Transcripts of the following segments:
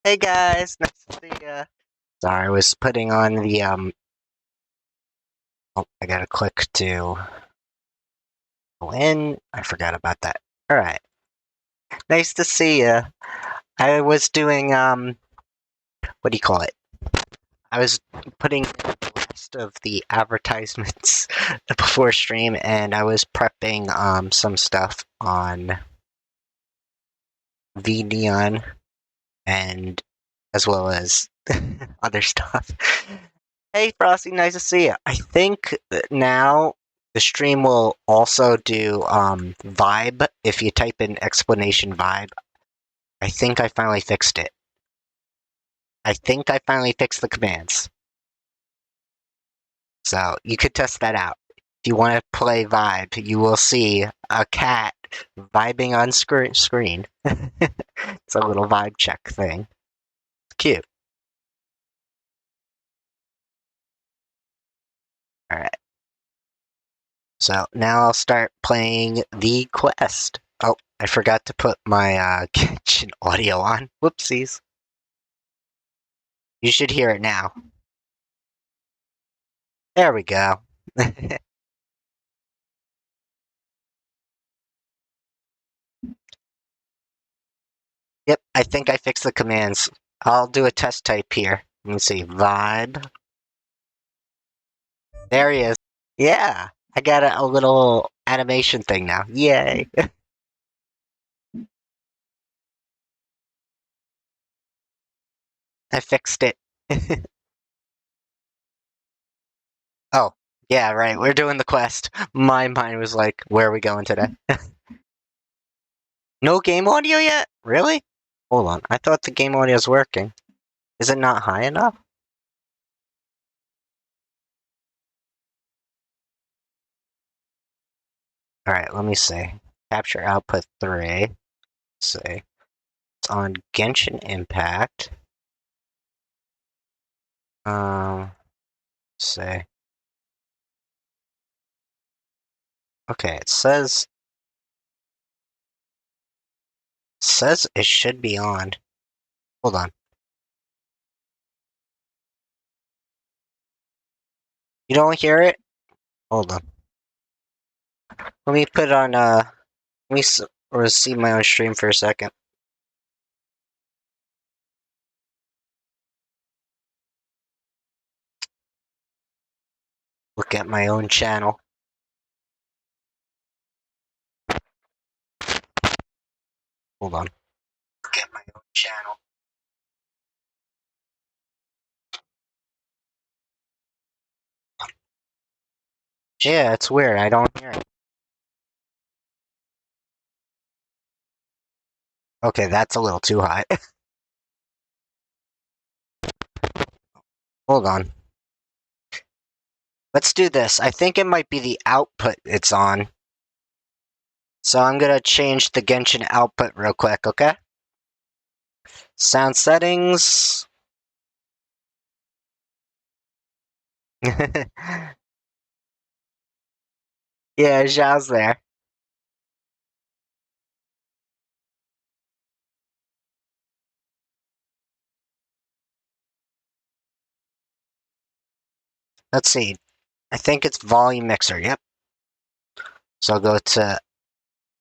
Hey guys, nice to see ya. Sorry, I was putting on the Oh, I gotta click to go in. I forgot about that. All right, nice to see ya. I was doing what do you call it? I was putting in the rest of the advertisements before stream, and I was prepping some stuff on VNeon and as well as other stuff. Hey Frosty, nice to see you. I think that now the stream will also do vibe. If you type in explanation vibe, I think I finally fixed it. I think I finally fixed the commands. So you could test that out. If you want to play vibe, you will see a cat vibing on screen. It's a little vibe check thing. It's cute. Alright. So now I'll start playing the quest. Oh, I forgot to put my kitchen audio on. Whoopsies. You should hear it now. There we go. Yep, I think I fixed the commands. I'll do a test type here. Let me see. Vibe. There he is. Yeah, I got a little animation thing now. Yay. I fixed it. Oh, yeah, right. We're doing the quest. My mind was like, where are we going today? No game audio yet? Really? Hold on. I thought the game audio was working. Is it not high enough? Alright, let me see. Capture output 3. Let's see. It's on Genshin Impact. Let's see. Okay, it says it should be on. Hold on. You don't hear it? Hold on. Let me put it on, let me see my own stream for a second. Look at my own channel. Hold on. Look at my own channel. Yeah, it's weird. I don't hear it. Okay, that's a little too high. Hold on. Let's do this. I think it might be the output it's on. So I'm gonna change the Genshin output real quick, okay? Sound settings. Yeah, Zhao's there. Let's see. I think it's volume mixer, yep. So I'll go to...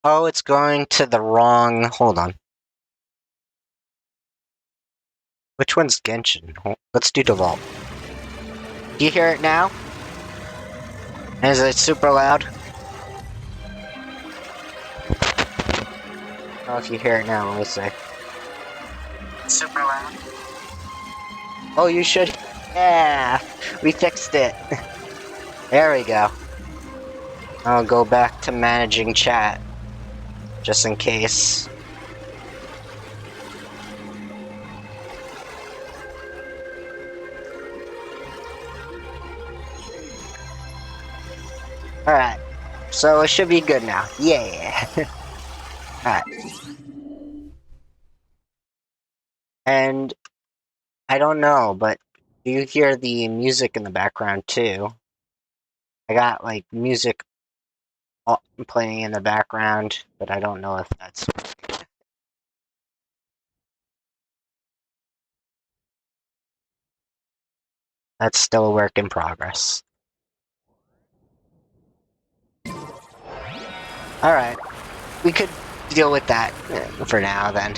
Oh, it's going to the wrong... Hold on. Which one's Genshin? Let's do default. Do you hear it now? Is it super loud? I don't know if you hear it now, let me see. Super loud. Oh, you should... Yeah! We fixed it! There we go. I'll go back to managing chat. Just in case. Alright. So it should be good now. Yeah! Alright. And I don't know, but do you hear the music in the background too? I got like music playing in the background, but I don't know if that's... That's still a work in progress. Alright. We could deal with that for now, then.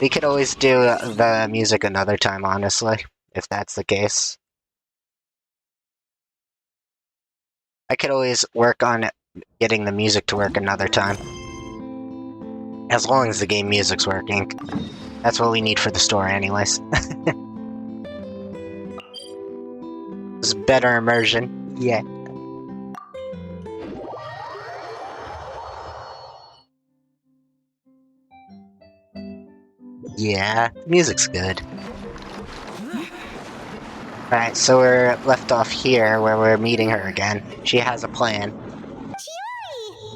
We could always do the music another time, honestly, if that's the case. I could always work on getting the music to work another time. As long as the game music's working. That's what we need for the story anyways. It's better immersion. Yeah. Yeah, the music's good. Alright, so we're left off here where we're meeting her again. She has a plan. Cheery!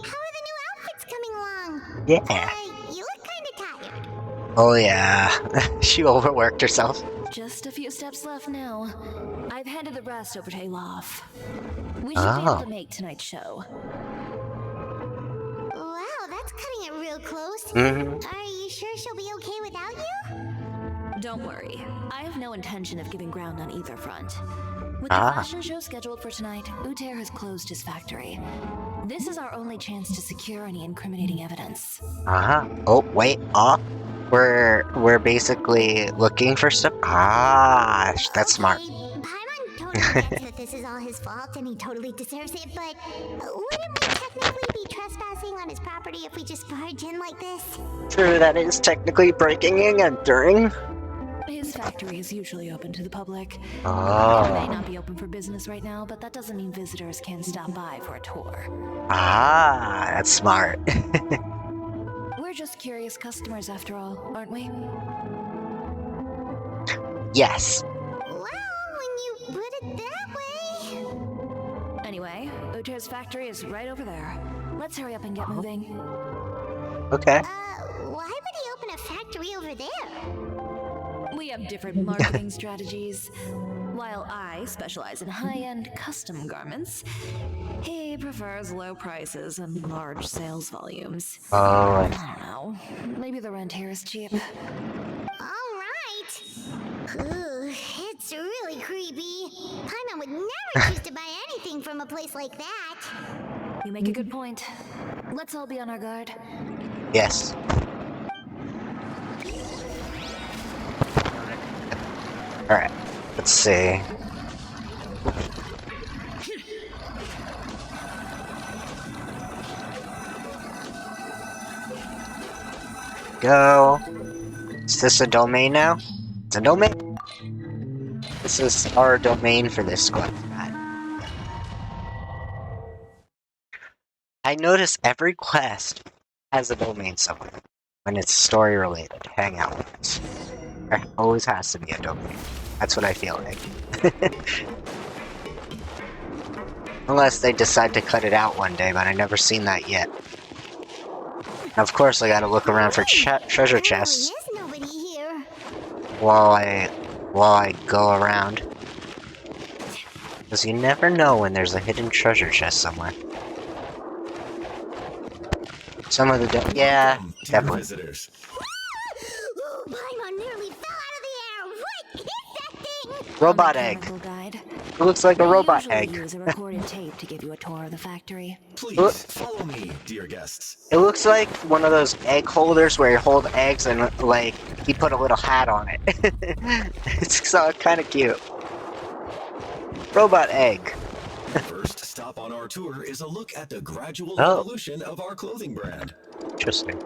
How are the new outfits coming along? Yeah. You look kinda tired. Oh yeah. She overworked herself. Just a few steps left now. I've handed the rest over to Alof. We should be Oh. able to make tonight's show. Wow, that's cutting it real close. Mhm. Are you sure she'll be okay without you? Don't worry. I have no intention of giving ground on either front. With the fashion show scheduled for tonight, Uter has closed his factory. This is our only chance to secure any incriminating evidence. Oh, wait. We're basically looking for stuff. That's smart. Paimon totally gets that this is all his fault and he totally deserves it, but wouldn't we technically be trespassing on his property if we just barge in like this? True, that is technically breaking and entering. His factory is usually open to the public. It may Oh. not be open for business right now, but that doesn't mean visitors can't stop by for a tour. That's smart. We're just curious customers after all, aren't we? Yes. Well, when you put it that way. Anyway, Uter's factory is right over there. Let's hurry up and get moving. Okay. Why would he open a factory over there? We have different marketing strategies. While I specialize in high-end custom garments, he prefers low prices and large sales volumes. Oh. I don't know. Maybe the rent here is cheap. Alright. It's really creepy. Paimon would never choose to buy anything from a place like that. You make a good point. Let's all be on our guard. Yes. Alright. Let's see. Go. Is this a domain now? It's a domain? This is our domain for this squad. I notice every quest has a domain somewhere when it's story related. Hangout. There always has to be a domain. That's what I feel like. Unless they decide to cut it out one day, but I've never seen that yet. Of course, I gotta look around for treasure chests There really is nobody here. while I go around. Because you never know when there's a hidden treasure chest somewhere. Some of the yeah, definitely. Visitors. Paimon nearly fell out of the air. What is that thing? Robot On the egg. chemical guide, It looks like a we robot usually egg. use a recorded tape to give you a tour of the factory. Please follow me, dear guests. It looks like one of those egg holders where you hold eggs and like he put a little hat on it. It's so kind of cute. Robot egg. The first stop on our tour is a look at the gradual Oh. evolution of our clothing brand. Interesting.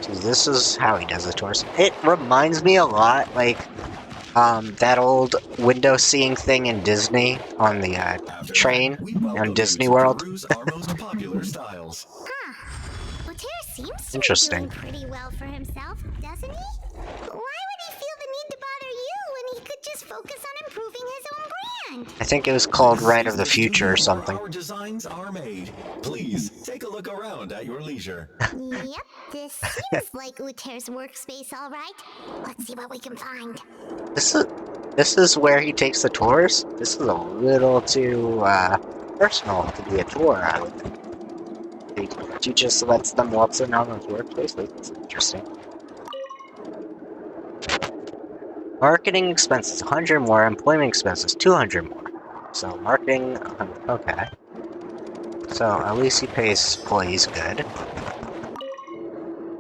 So this is how he does the tours. It reminds me a lot like that old window seeing thing in Disney on the After train that, we welcome on you Disney to World. peruse our most popular styles. Oter seems to Interesting. be doing pretty well for himself, doesn't he? Why would he feel the need to bother you when he could just focus on improving his own brand? I think it was called This Right is of the the Future or studio where something. Our designs are made. Please take a look around at your leisure. Yep, this seems like Uter's workspace, all right. Let's see what we can find. This is where he takes the tours. This is a little too personal to be a tour. I would think. He just lets them waltz around his workplace. That's interesting. Marketing expenses 100 more, employment expenses 200 more. So marketing, okay. So at least he pays employees good.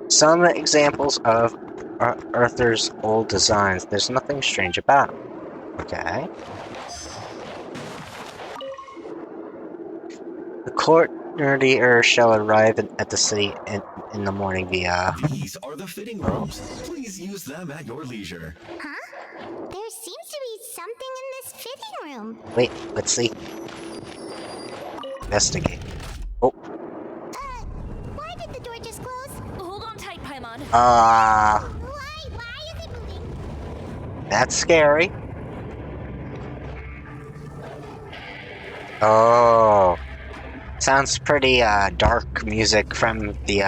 Some examples of Arthur's old designs. There's nothing strange about them. Okay. The courtier shall arrive at the city in the morning via... These are the fitting rooms. Please use them at your leisure. Huh? There seems to be something in this fitting room. Wait, let's see. Investigate. Oh. Why did the door just close? Hold on tight, Paimon. Why is it moving? That's scary. Oh. Sounds pretty, dark music from the,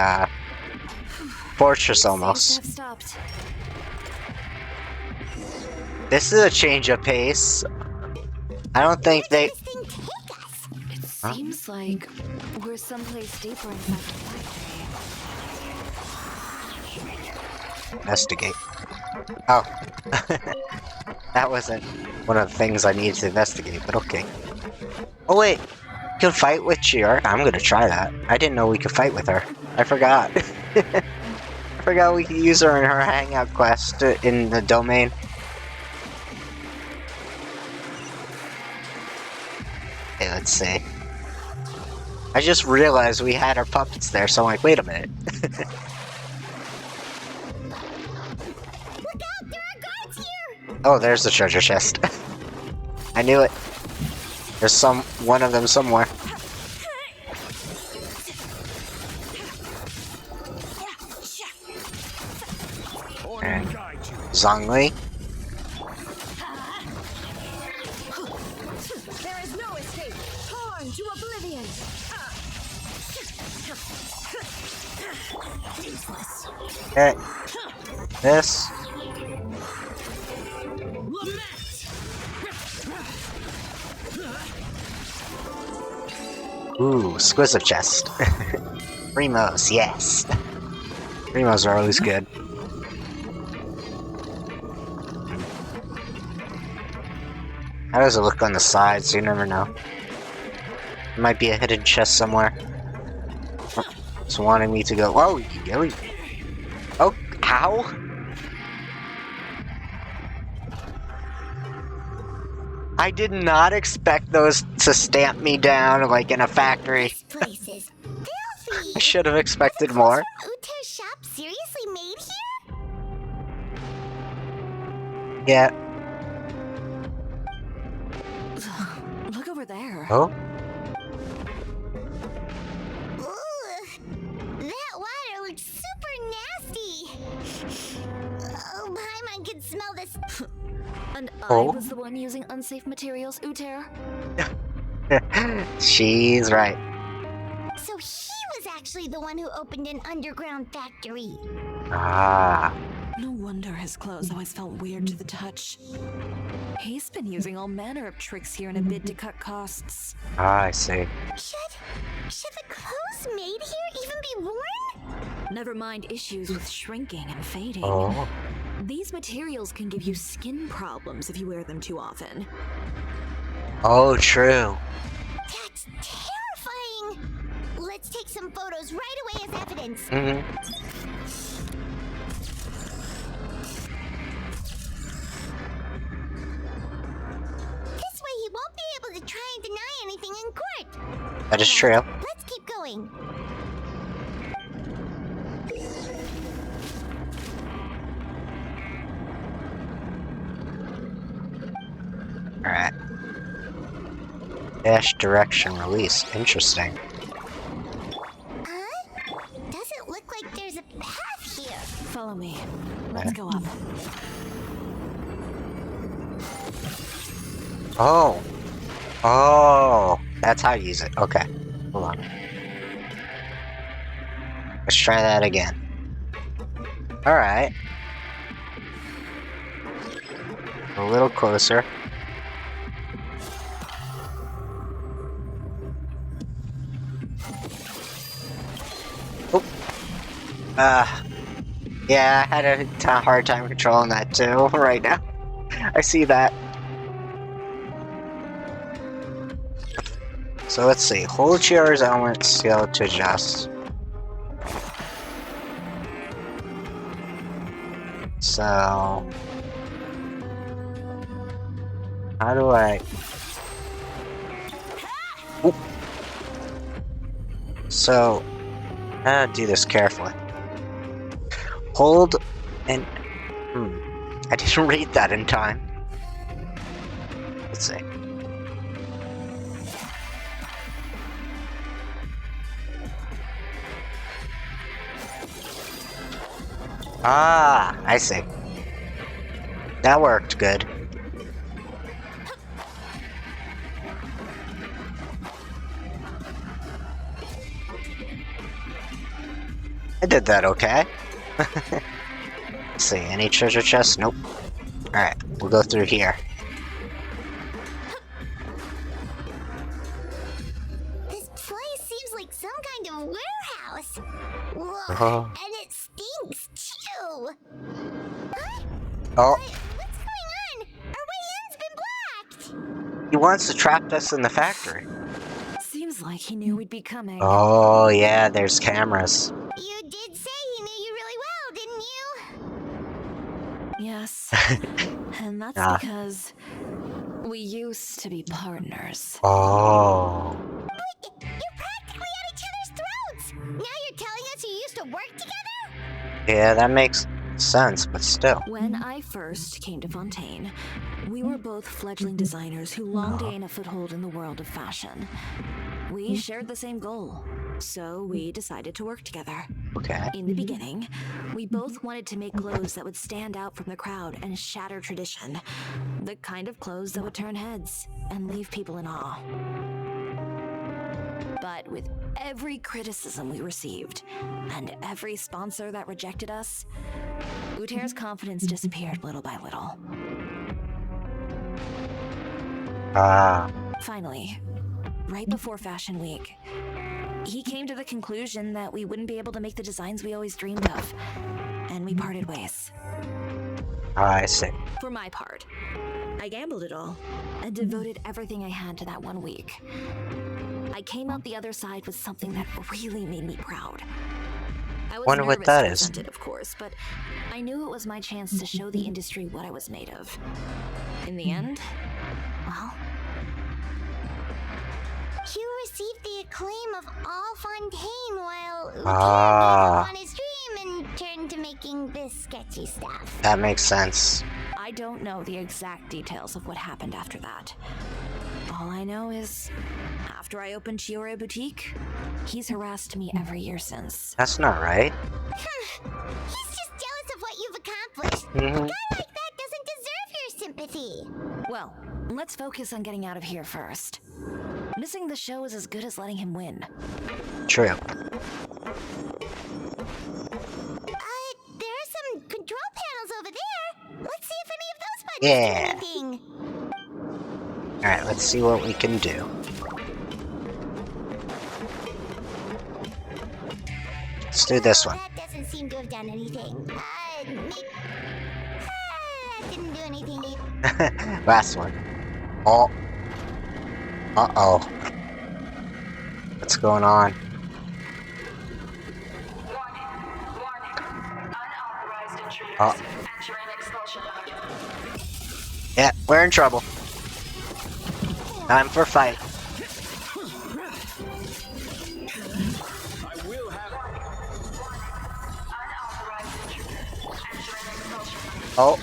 fortress almost. Seems to have stopped. This is a change of pace. I don't think Where they... did this thing take us? It Huh? seems like we're someplace deeper inside the factory. Investigate. Oh. That wasn't one of the things I needed to investigate, but okay. Oh wait, you can fight with Cheer. I'm gonna try that. I didn't know we could fight with her. I forgot. I forgot we could use her in her hangout quest in the domain. Okay, let's see. I just realized we had our puppets there, so I'm like, wait a minute. Look out! There are guards here! Oh, there's the treasure chest. I knew it. There's one of them somewhere. And Zhongli. There is no escape. Torn to oblivion. Useless. Okay. This. Ooh, exquisite chest. Primos, yes. Primos are always good. How does it look on the sides? You never know. There might be a hidden chest somewhere. Oh, it's wanting me to go. Oh, oh, how? I did not expect those to stamp me down like in a factory. This place is filthy! I should have expected more. Uter's shop seriously made here? Yeah. Look over there. Oh? Ooh, that water looks super nasty. Oh, Paimon can smell this. And Oh. I was the one using unsafe materials, Uter. She's right. So he was actually the one who opened an underground factory. Ah. No wonder his clothes always felt weird to the touch. He's been using all manner of tricks here in a bid to cut costs. Ah, I see. Should the clothes made here even be worn? Never mind issues with shrinking and fading. Oh. These materials can give you skin problems if you wear them too often. Oh, true. That's terrifying. Let's take some photos right away as evidence. This way he won't be able to try and deny anything in court. That is true. Let's keep going. Alright. Dash direction release. Interesting. Huh? Doesn't look like there's a path here. Follow me. Let's go up. Oh. Oh. That's how you use it. Okay. Hold on. Let's try that again. Alright. A little closer. Oh. Yeah, I had a hard time controlling that too right now. I see that. So let's see. Hold Chiara's element skill to adjust. So how do I? Oop. So I gotta do this carefully. Hold and I didn't read that in time. Let's see. Ah, I see. That worked good. I did that okay. Let's see, any treasure chests? Nope. Alright, we'll go through here. This place seems like some kind of warehouse. Whoa, Oh. and it stinks too. Huh? Oh, What's going on? Our way in's been blocked. he wants to trap us in the factory. Seems like he knew we'd be coming. Oh, yeah, there's cameras. You did say he knew you really well, didn't you? Yes. And that's Ah. because we used to be partners. Oh. But you're practically at each other's throats. Now you're telling us you used to work together? Yeah, that makes sense, but still. When I first came to Fontaine, we were both fledgling designers who longed to gain a foothold in the world of fashion. We shared the same goal, so we decided to work together. Okay. In the beginning, we both wanted to make clothes that would stand out from the crowd and shatter tradition. The kind of clothes that would turn heads and leave people in awe. But with every criticism we received, and every sponsor that rejected us, Uter's confidence disappeared little by little. Ah. Finally, right before Fashion Week, he came to the conclusion that we wouldn't be able to make the designs we always dreamed of, and we parted ways. I see. For my part, I gambled it all and devoted everything I had to that 1 week. I came out the other side with something that really made me proud. I was Wonder what nervous that to is. present it, of course, but I knew it was my chance to show the industry what I was made of. In the end, well, You received the acclaim of all Fontaine while Uter Ah. gave up on his dream and turned to making this sketchy stuff. That makes sense. I don't know the exact details of what happened after that. All I know is, after I opened Chiore Boutique, he's harassed me every year since. That's not right. He's just jealous of what you've accomplished. A Mhm. guy like that doesn't deserve your sympathy. Well, let's focus on getting out of here first. Missing the show is as good as letting him win. True. There are some control panels over there. Let's see if any of those buttons Yeah. do anything. Alright, let's see what we can do. Let's do this one. That doesn't seem to have done anything. That didn't do anything either. Last one. Oh. Uh-oh. What's going on? Oh. Yeah, we're in trouble. Time for fight. I will have Oh.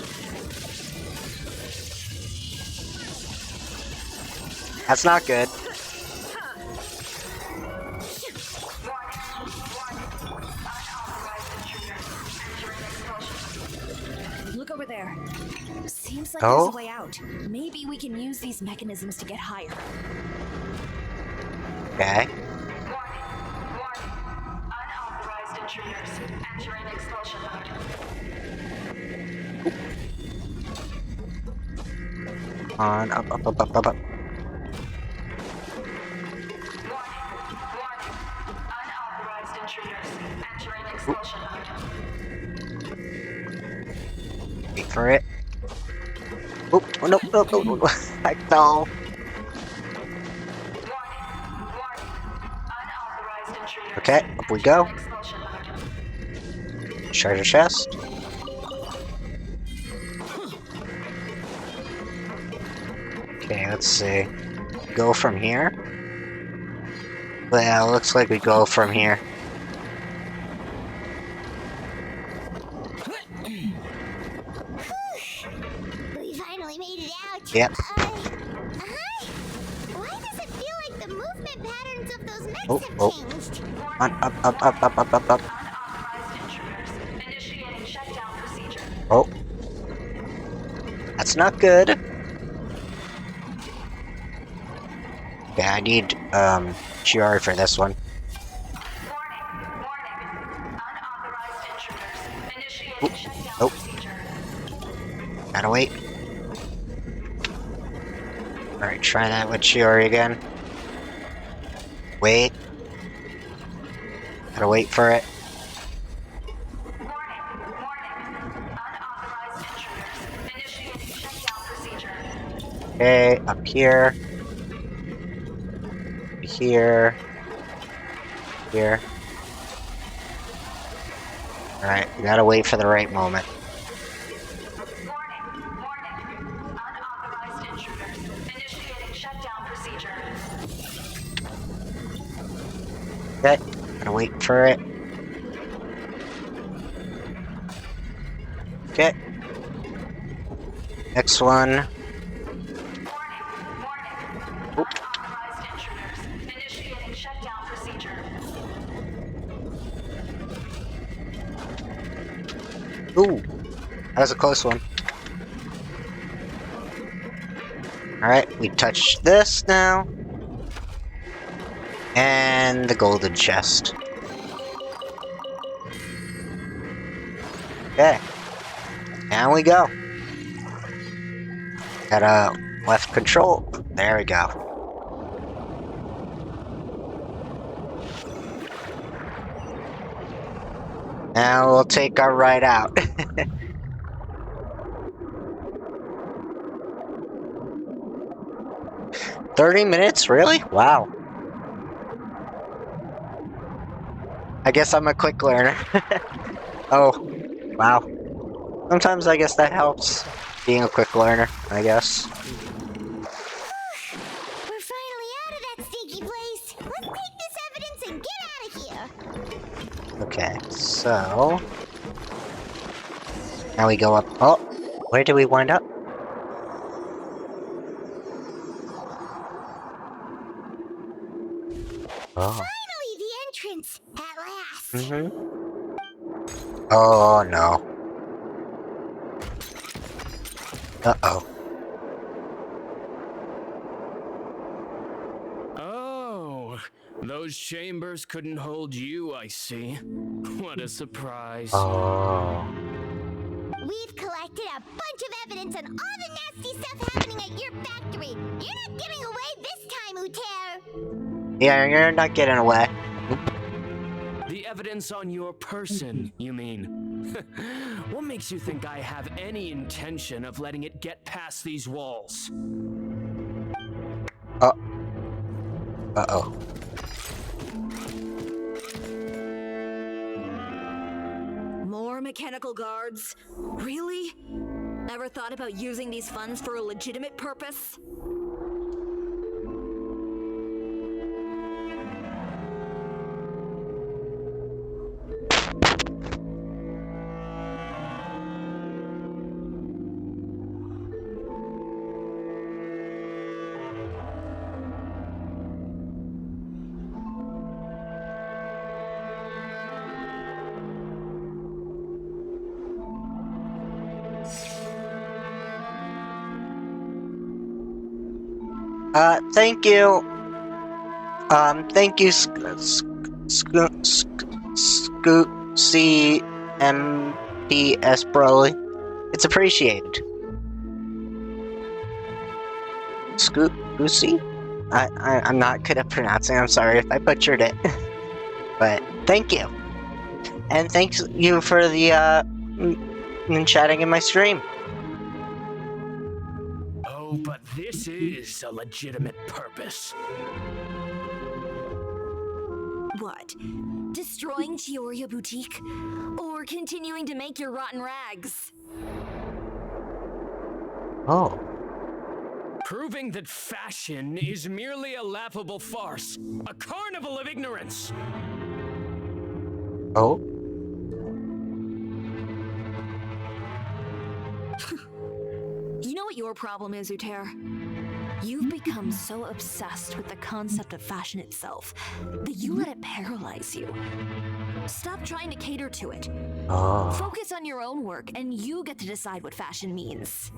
That's not good. Look over there. Seems like Oh? there's a way out. Maybe we can use these mechanisms to get higher. Okay. Unauthorized intruders entering expulsion mode. On, up, up, up, up, up, up. Unauthorized intruders entering expulsion mode. Wait for it. Oh, no, no, no, no, no. I fell. Unauthorized intruders. Okay, up we go. Entering expulsion mode. Treasure chest. Okay, let's see. Go from here? Well, looks like we go from here. We finally made it out. Yep. Hi. Why does it feel like the movement patterns of those mechs Oh, have oh. changed? Up. Unauthorized intruders. Initiating shutdown procedure. Oh. That's not good. Okay, I need, Chiari for this one. Warning. Unauthorized intruders. Initiating Oh, shutdown oh. procedure. Gotta wait. Alright, try that with Chiari again. Wait. Gotta wait for it. Warning. Unauthorized intruders. Initiating shutdown procedure. Okay, up here. Here. Here. Alright, we gotta wait for the right moment. Warning. Unauthorized intruders. Initiating shutdown procedure. Okay, gotta wait for it. Okay. Next one. Warning. Oop. Unauthorized intruders. Initiating shutdown procedure. Ooh, that was a close one. Alright, we touched this now. And the golden chest. Okay. Down we go. Got left control. There we go. Now we'll take our ride out. 30 minutes? Really? Wow. I guess I'm a quick learner. Oh, wow. Sometimes I guess that helps, being a quick learner, I guess. We're finally out of that stinky place. Let's take this evidence and get out of here. Okay, so... now we go up... oh! Where did we wind up? Oh. Finally, the entrance. At last. Mm-hmm. Oh, no. Uh-oh. Oh, those chambers couldn't hold you, I see. What a surprise. Oh. We've collected a bunch of evidence on all the nasty stuff happening at your factory. You're not getting away this time, Uter. Yeah, you're not getting away. The evidence on your person, you mean? What makes you think I have any intention of letting it get past these walls? Uh-oh. More mechanical guards? Really? Ever thought about using these funds for a legitimate purpose? Thank you. Thank you, CMPS Broly. It's appreciated. Scoocy? I'm not good at pronouncing. I'm sorry if I butchered it. But thank you. And thanks you for the chatting in my stream. Oh, but this is a legitimate purpose. What? Destroying Chioria Boutique? Or continuing to make your rotten rags? Oh. Proving that fashion is merely a laughable farce, a carnival of ignorance. Oh. You know what your problem is, Uter? You've become so obsessed with the concept of fashion itself that you let it paralyze you. Stop trying to cater to it. Oh. Focus on your own work, and you get to decide what fashion means.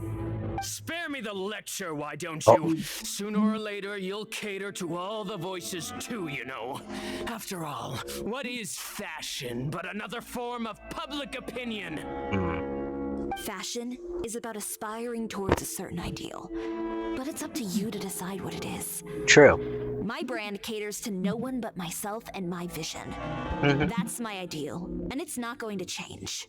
Spare me the lecture, why don't Oh. you? Sooner or later, you'll cater to all the voices too, you know. After all, what is fashion but another form of public opinion? Fashion is about aspiring towards a certain ideal, but it's up to you to decide what it is. True. My brand caters to no one but myself and my vision. That's my ideal, and it's not going to change.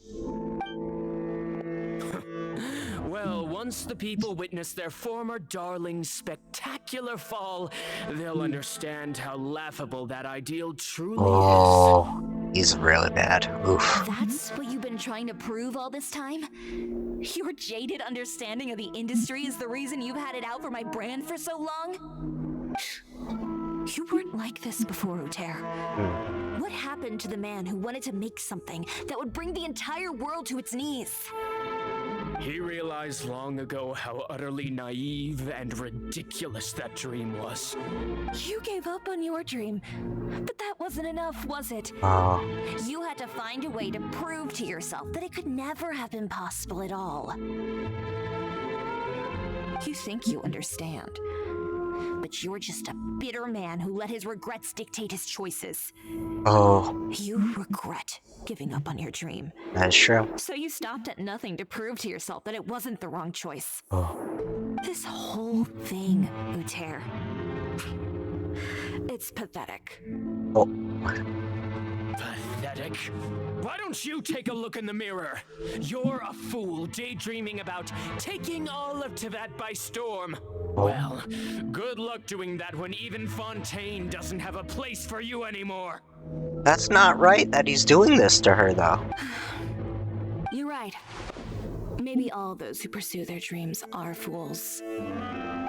Well, once the people witness their former darling's spectacular fall, they'll understand how laughable that ideal truly is. Oh. He's really bad. Oof. That's what you've been trying to prove all this time? Your jaded understanding of the industry is the reason you've had it out for my brand for so long? You weren't like this before, Uter. What happened to the man who wanted to make something that would bring the entire world to its knees? He realized long ago how utterly naive and ridiculous that dream was. You gave up on your dream, but that wasn't enough, was it? Oh. You had to find a way to prove to yourself that it could never have been possible at all. You think you understand, but you're just a bitter man who let his regrets dictate his choices. Oh. You regret giving up on your dream. That is true. So you stopped at nothing to prove to yourself that it wasn't the wrong choice. Oh. This whole thing, Uter. It's pathetic. Oh. Pathetic. Why don't you take a look in the mirror? You're a fool daydreaming about taking all of Tibet by storm. Well, good luck doing that when even Fontaine doesn't have a place for you anymore. That's not right that he's doing this to her, though. You're right. Maybe all those who pursue their dreams are fools.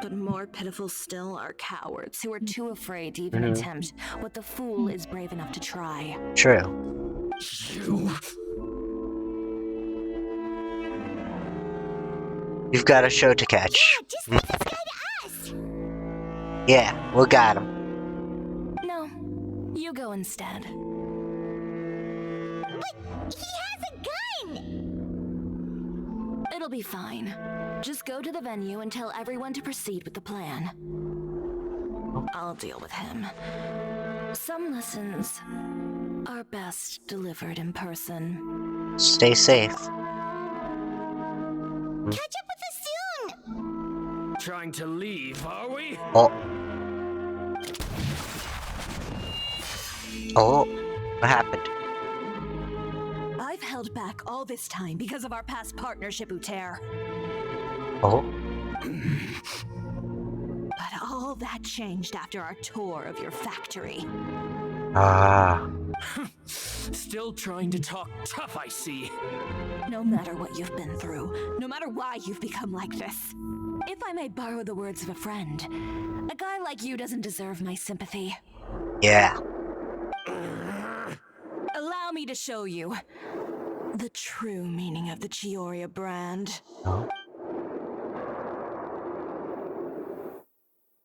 But more pitiful still are cowards who are too afraid to even attempt what the fool is brave enough to try. True. You... You've got a show to catch. Yeah, just give this guy to us! Yeah, we got him. No, you go instead. But he has a gun! It'll be fine. Just go to the venue and tell everyone to proceed with the plan. I'll deal with him. Some lessons are best delivered in person. Stay safe. Catch up with us soon! Trying to leave, are we? Oh. Oh. What happened? I've held back all this time because of our past partnership, Uter. Oh. But all that changed after our tour of your factory. Ah. Still trying to talk tough, I see. No matter what you've been through, no matter why you've become like this, if I may borrow the words of a friend, a guy like you doesn't deserve my sympathy. Yeah. Allow me to show you the true meaning of the Chioria brand. Oh.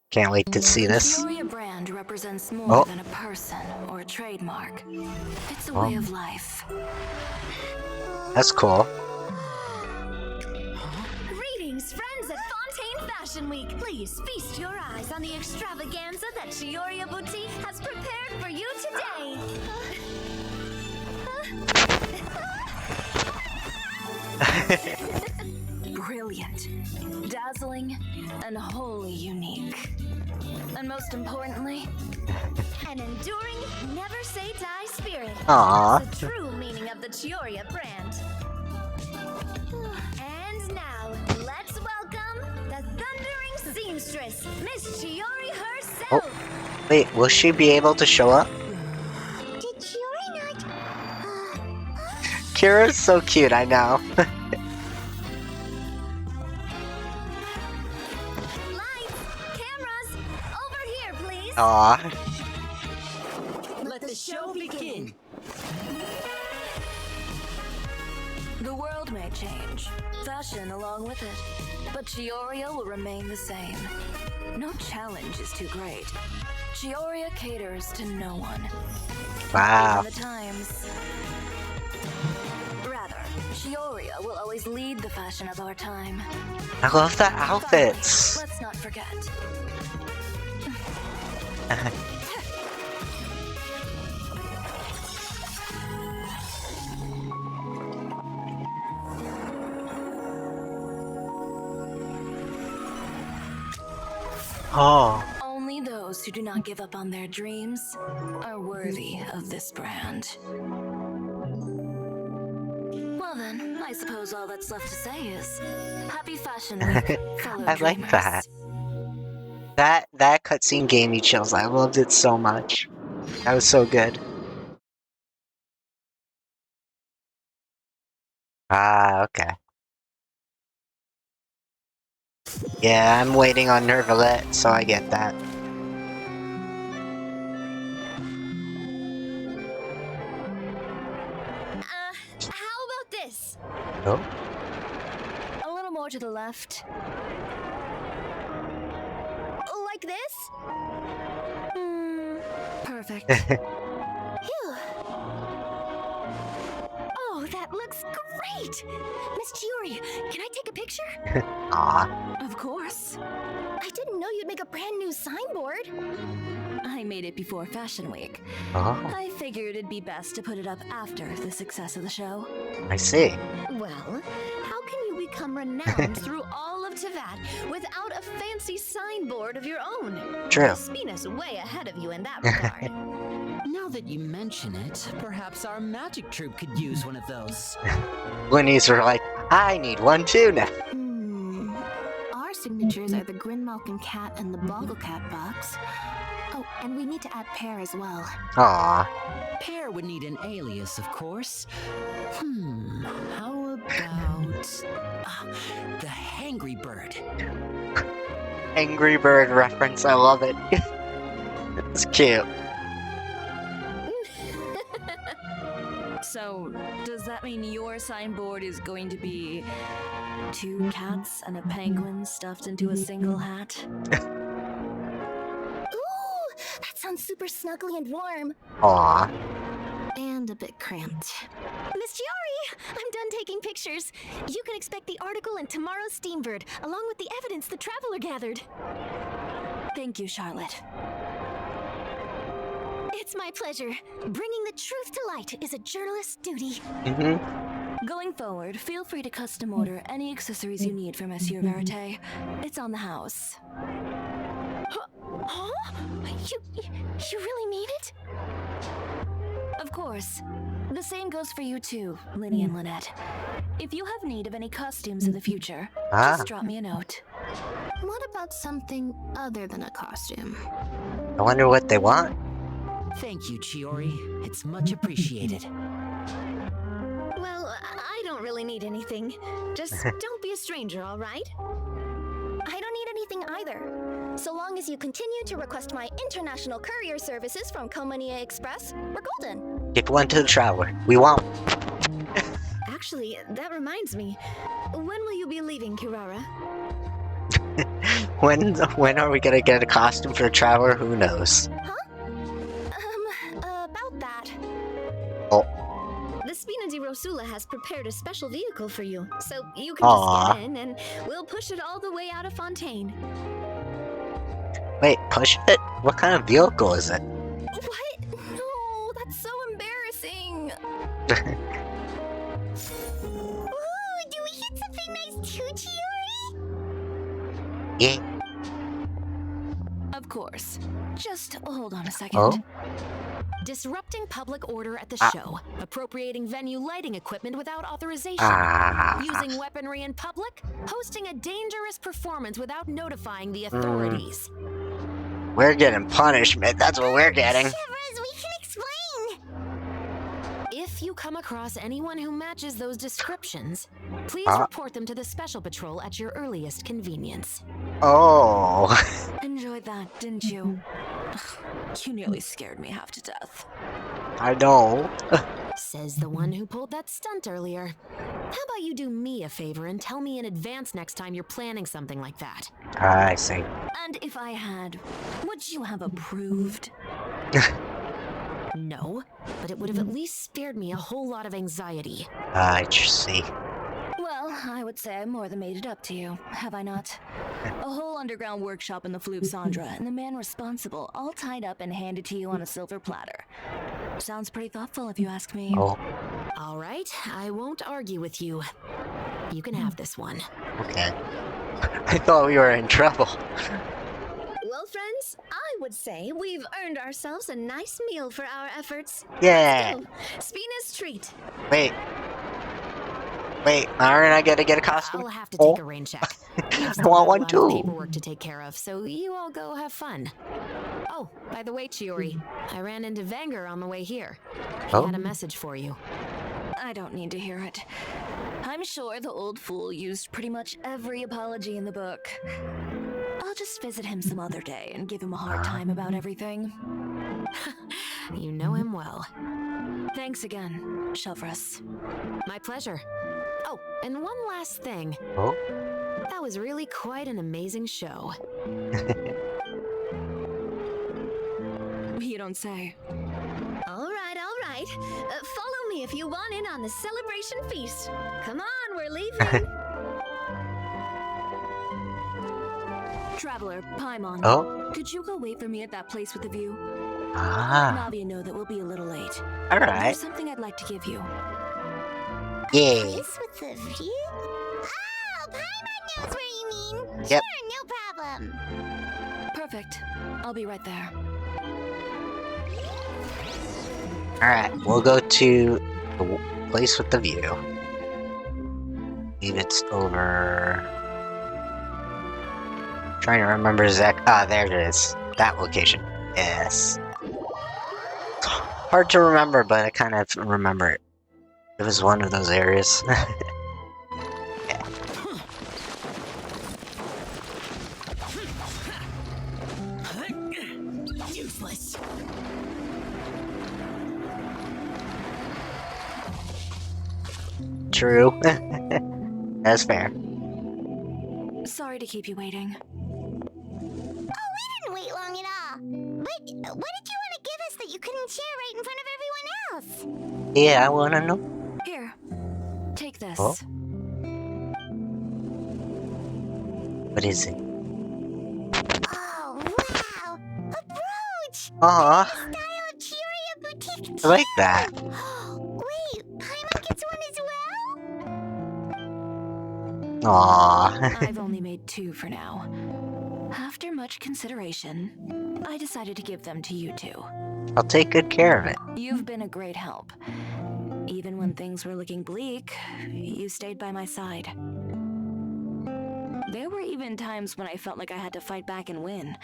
Can't wait to see The this. Chioria brand represents more Oh. than a person or a trademark. It's a way of life. That's cool. Greetings, friends at Fontaine Fashion Week. Please feast your eyes on the extravaganza that Chioria Boutique has prepared for you today. Brilliant, dazzling, and wholly unique. And most importantly, An enduring, never say die spirit. Aw. That's the true meaning of the Chioria brand. And now, let's welcome the thundering seamstress, Miss Chiori herself. Oh, wait, will she be able to show up? Did Chiori not? Kira's so cute, I know. Lights, cameras, over here, please. Aw. Let the show begin. The world may change, fashion along with it, but Chioria will remain the same. No challenge is too great. Chioria caters to no one. Wow. Given the times. Rather, Chioria will always lead the fashion of our time. I love the Finally, outfits. let's not forget. Oh, Only those who do not give up on their dreams are worthy of this brand. Well then, I suppose all that's left to say is Happy Fashion Week, fellow I like dreamers. that cutscene gave me chills. I loved it so much. That was so good. Ah, okay. Yeah, I'm waiting on Nervalet, so I get that. How about this? Oh, A little more to the left. Like this? Perfect. Phew. Oh, that looks great! Miss Chiori, can I take a picture? aw. Of course. I didn't know you'd make a brand new signboard. I made it before Fashion Week. Oh, I figured it'd be best to put it up after the success of the show. I see. Well, how can you become renowned through all of Teyvat without a fancy signboard of your own? True. Spina's way ahead of you in that regard. Now that you mention it, perhaps our magic troupe could use one of those. Winnies were like, I need one too now. Our signatures are the Grinmalkin cat and the Bogglecat box. Oh, and we need to add Pear as well. Aw. Pear would need an alias, of course. How about the Hangry Bird? Angry Bird reference, I love it. It's cute. So, does that mean your signboard is going to be 2 cats and a penguin stuffed into a single hat? Ooh, that sounds super snuggly and warm. Aw. And a bit cramped. Miss Chiori, I'm done taking pictures. You can expect the article in tomorrow's Steambird, along with the evidence the Traveler gathered. Thank you, Charlotte. It's my pleasure. Bringing the truth to light is a journalist's duty. Mm-hmm. Going forward, feel free to custom order any accessories you need for Monsieur Verite. It's on the house. Huh? You really mean it? Of course. The same goes for you too, Linny and Lynette. If you have need of any costumes in the future, Ah. just drop me a note. What about something other than a costume? I wonder what they want. Thank you, Chiori. It's much appreciated. Well, I don't really need anything. Just don't be a stranger, all right? I don't need anything either. So long as you continue to request my international courier services from Komania Express, we're golden. Give one to the Traveler. We won't. Actually, that reminds me. When will you be leaving, Kirara? When are we gonna get a costume for the Traveler? Who knows? About that. Oh. The Spina di Rosula has prepared a special vehicle for you, so you can Aw. just get in and we'll push it all the way out of Fontaine. Wait, push it? What kind of vehicle is it? What? No, that's so embarrassing. Ooh, do we hit something nice too, Chiori? Yeah. Of course. Just hold on a second. Oh? Disrupting public order at the show, appropriating venue lighting equipment without authorization, using weaponry in public, hosting a dangerous performance without notifying the authorities. We're getting punishment. That's what we're getting. Shivers, we can explain. If you come across anyone who matches those descriptions, please report them to the Special Patrol at your earliest convenience. Oh. Enjoyed that, didn't you? You nearly scared me half to death. I know. Says the one who pulled that stunt earlier. How about you do me a favor and tell me in advance next time you're planning something like that? I see. And if I had, would you have approved? No, but it would have at least spared me a whole lot of anxiety. I see. Well, I would say I more than made it up to you, have I not? A whole underground workshop in the Fleuve Sandra, and the man responsible all tied up and handed to you on a silver platter. Sounds pretty thoughtful if you ask me. Oh. All right, I won't argue with you. You can have this one. Okay. I thought we were in trouble. Well, friends, I would say we've earned ourselves a nice meal for our efforts. Yeah. So, Spina's treat. Wait, aren't I gonna get a costume? I'll have to take a rain check. I want one too. Paperwork to take care of, so you all go have fun. Oh, by the way, Chiori, I ran into Vanger on the way here. He had a message for you. I don't need to hear it. I'm sure the old fool used pretty much every apology in the book. I'll just visit him some other day and give him a hard time about everything. You know him well. Thanks again, Shelvrus. My pleasure. Oh, and one last thing. Oh? That was really quite an amazing show. You don't say. All right. Follow me if you want in on the celebration feast. Come on, we're leaving. Traveler, Paimon. Oh? Could you go wait for me at that place with the view? Ah. Navia know that we'll be a little late. Alright. There's something I'd like to give you. Yeah. Place with the view? Oh, Paimon knows where you mean. Yep. Sure, no problem. Perfect. I'll be right there. Alright, we'll go to the place with the view. I believe it's over... Trying to remember exact... Ah, there it is. That location. Yes. Hard to remember, but I kind of remember it. It was one of those areas. Yeah. Useless. True. That's fair. Sorry to keep you waiting. Oh, we didn't wait long at all. But what did you want to give us that you couldn't share right in front of everyone else? Yeah, I wanna know. Here. Take this. Oh? What is it? Oh, wow! A brooch! Aw, Style of Cheerio boutique I like that. Wait, Paimon gets one as well? Aw. I've only made 2 for now. After much consideration, I decided to give them to you two. I'll take good care of it. You've been a great help. Even when things were looking bleak, you stayed by my side. There were even times when I felt like I had to fight back and win,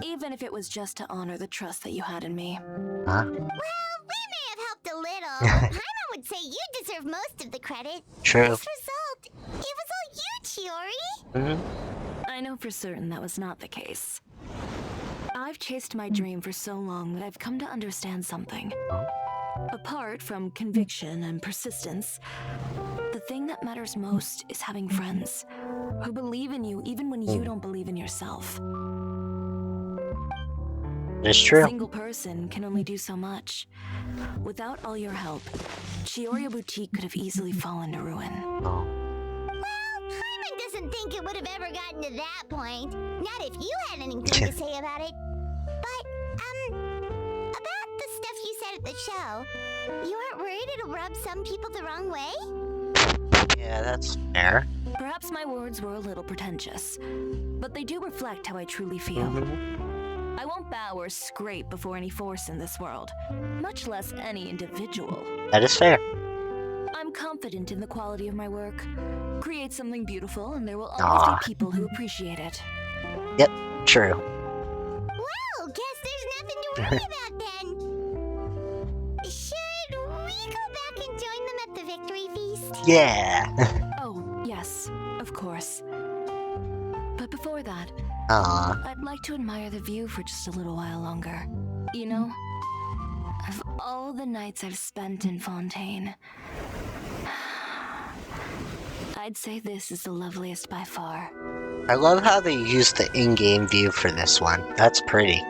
even if it was just to honor the trust that you had in me. Huh? Well, we may have helped a little. Paimon would say you deserve most of the credit. True. This result, it was all you, Chiori. Mm-hmm. I know for certain that was not the case. I've chased my dream for so long that I've come to understand something. Apart from conviction and persistence, the thing that matters most is having friends who believe in you even when you don't believe in yourself. It's true. A single person can only do so much. Without all your help, Chioria Boutique could have easily fallen to ruin. Oh. Well, Paimon doesn't think it would have ever gotten to that point. Not if you had anything to say about it. But, about the stuff you said at the show, you aren't worried it'll rub some people the wrong way? Yeah, that's fair. Perhaps my words were a little pretentious, but they do reflect how I truly feel. I won't bow or scrape before any force in this world, much less any individual. That is fair. I'm confident in the quality of my work. Create something beautiful, and there will always Aw. be people who appreciate it. Yep, true. Well, guess there's nothing to worry about then. Should we go back and join them at the victory feast? Yeah. Oh, yes, of course. But before that, Aw. I'd like to admire the view for just a little while longer. You know, of all the nights I've spent in Fontaine, I'd say this is the loveliest by far. I love how they use the in-game view for this one. That's pretty.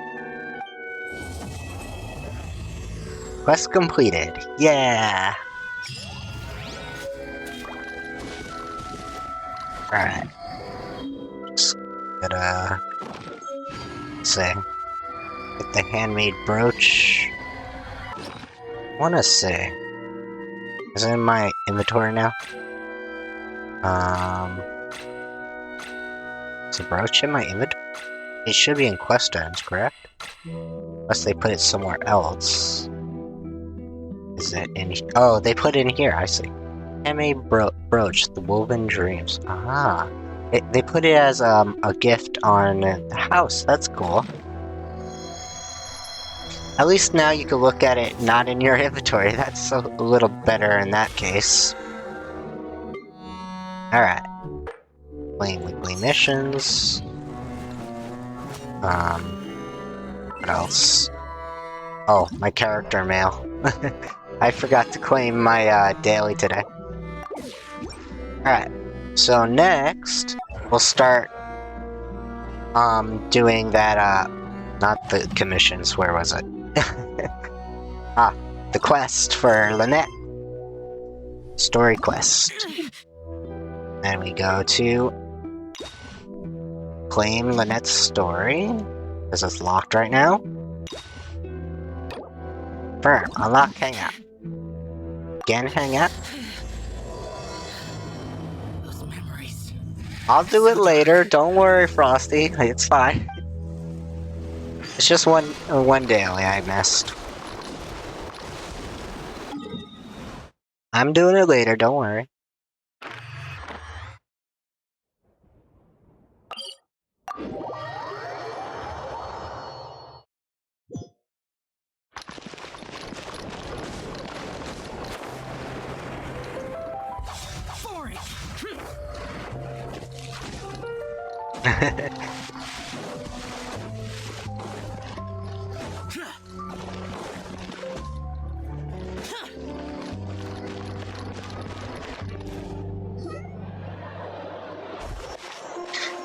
Quest completed. Yeah! Alright. Just gotta... see. Get the handmade brooch. Wanna see. Is it in my inventory now? Is a brooch in my inventory? It should be in quest items, correct? Unless they put it somewhere else. Is it in? Oh, they put it in here. I see. Handmade brooch, the woven dreams. Ah, they put it as a gift on the house. That's cool. At least now you can look at it not in your inventory. That's a little better in that case. Alright. Playing weekly missions. What else? Oh, my character mail. I forgot to claim my daily today. Alright. So next, we'll start doing that not the commissions, where was it? The quest for Lynette. Story quest. And we go to claim Lynette's story. Because it's locked right now. Firm. Unlock hangout. Again hangout. Those memories. I'll do it later. Don't worry, Frosty. It's fine. It's just one daily I missed. I'm doing it later. Don't worry.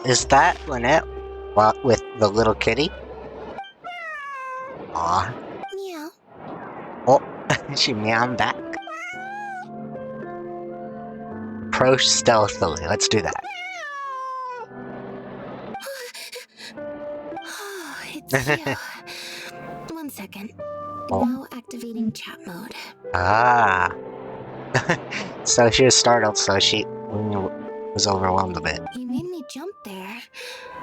Is that Lynette with the little kitty? Aw. Meow. Oh, she meowed back. Approach stealthily. Let's do that. It's you. 1 second. Oh. Now activating chat mode. Ah. So she was startled, so she was overwhelmed a bit. You made me jump there.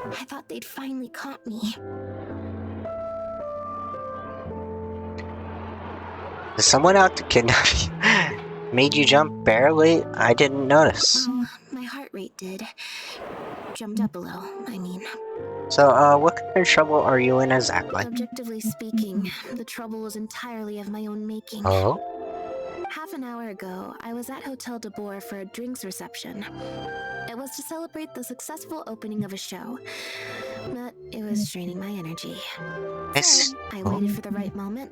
I thought they'd finally caught me. Is someone out to kidnap you? Made you jump barely? I didn't notice. Oh, my heart rate did. Jumped up a little, I mean. So, what kind of trouble are you in exactly? Objectively speaking, the trouble was entirely of my own making. Oh? Half an hour ago, I was at Hotel de Boer for a drinks reception. It was to celebrate the successful opening of a show, but it was draining my energy. So I waited for the right moment,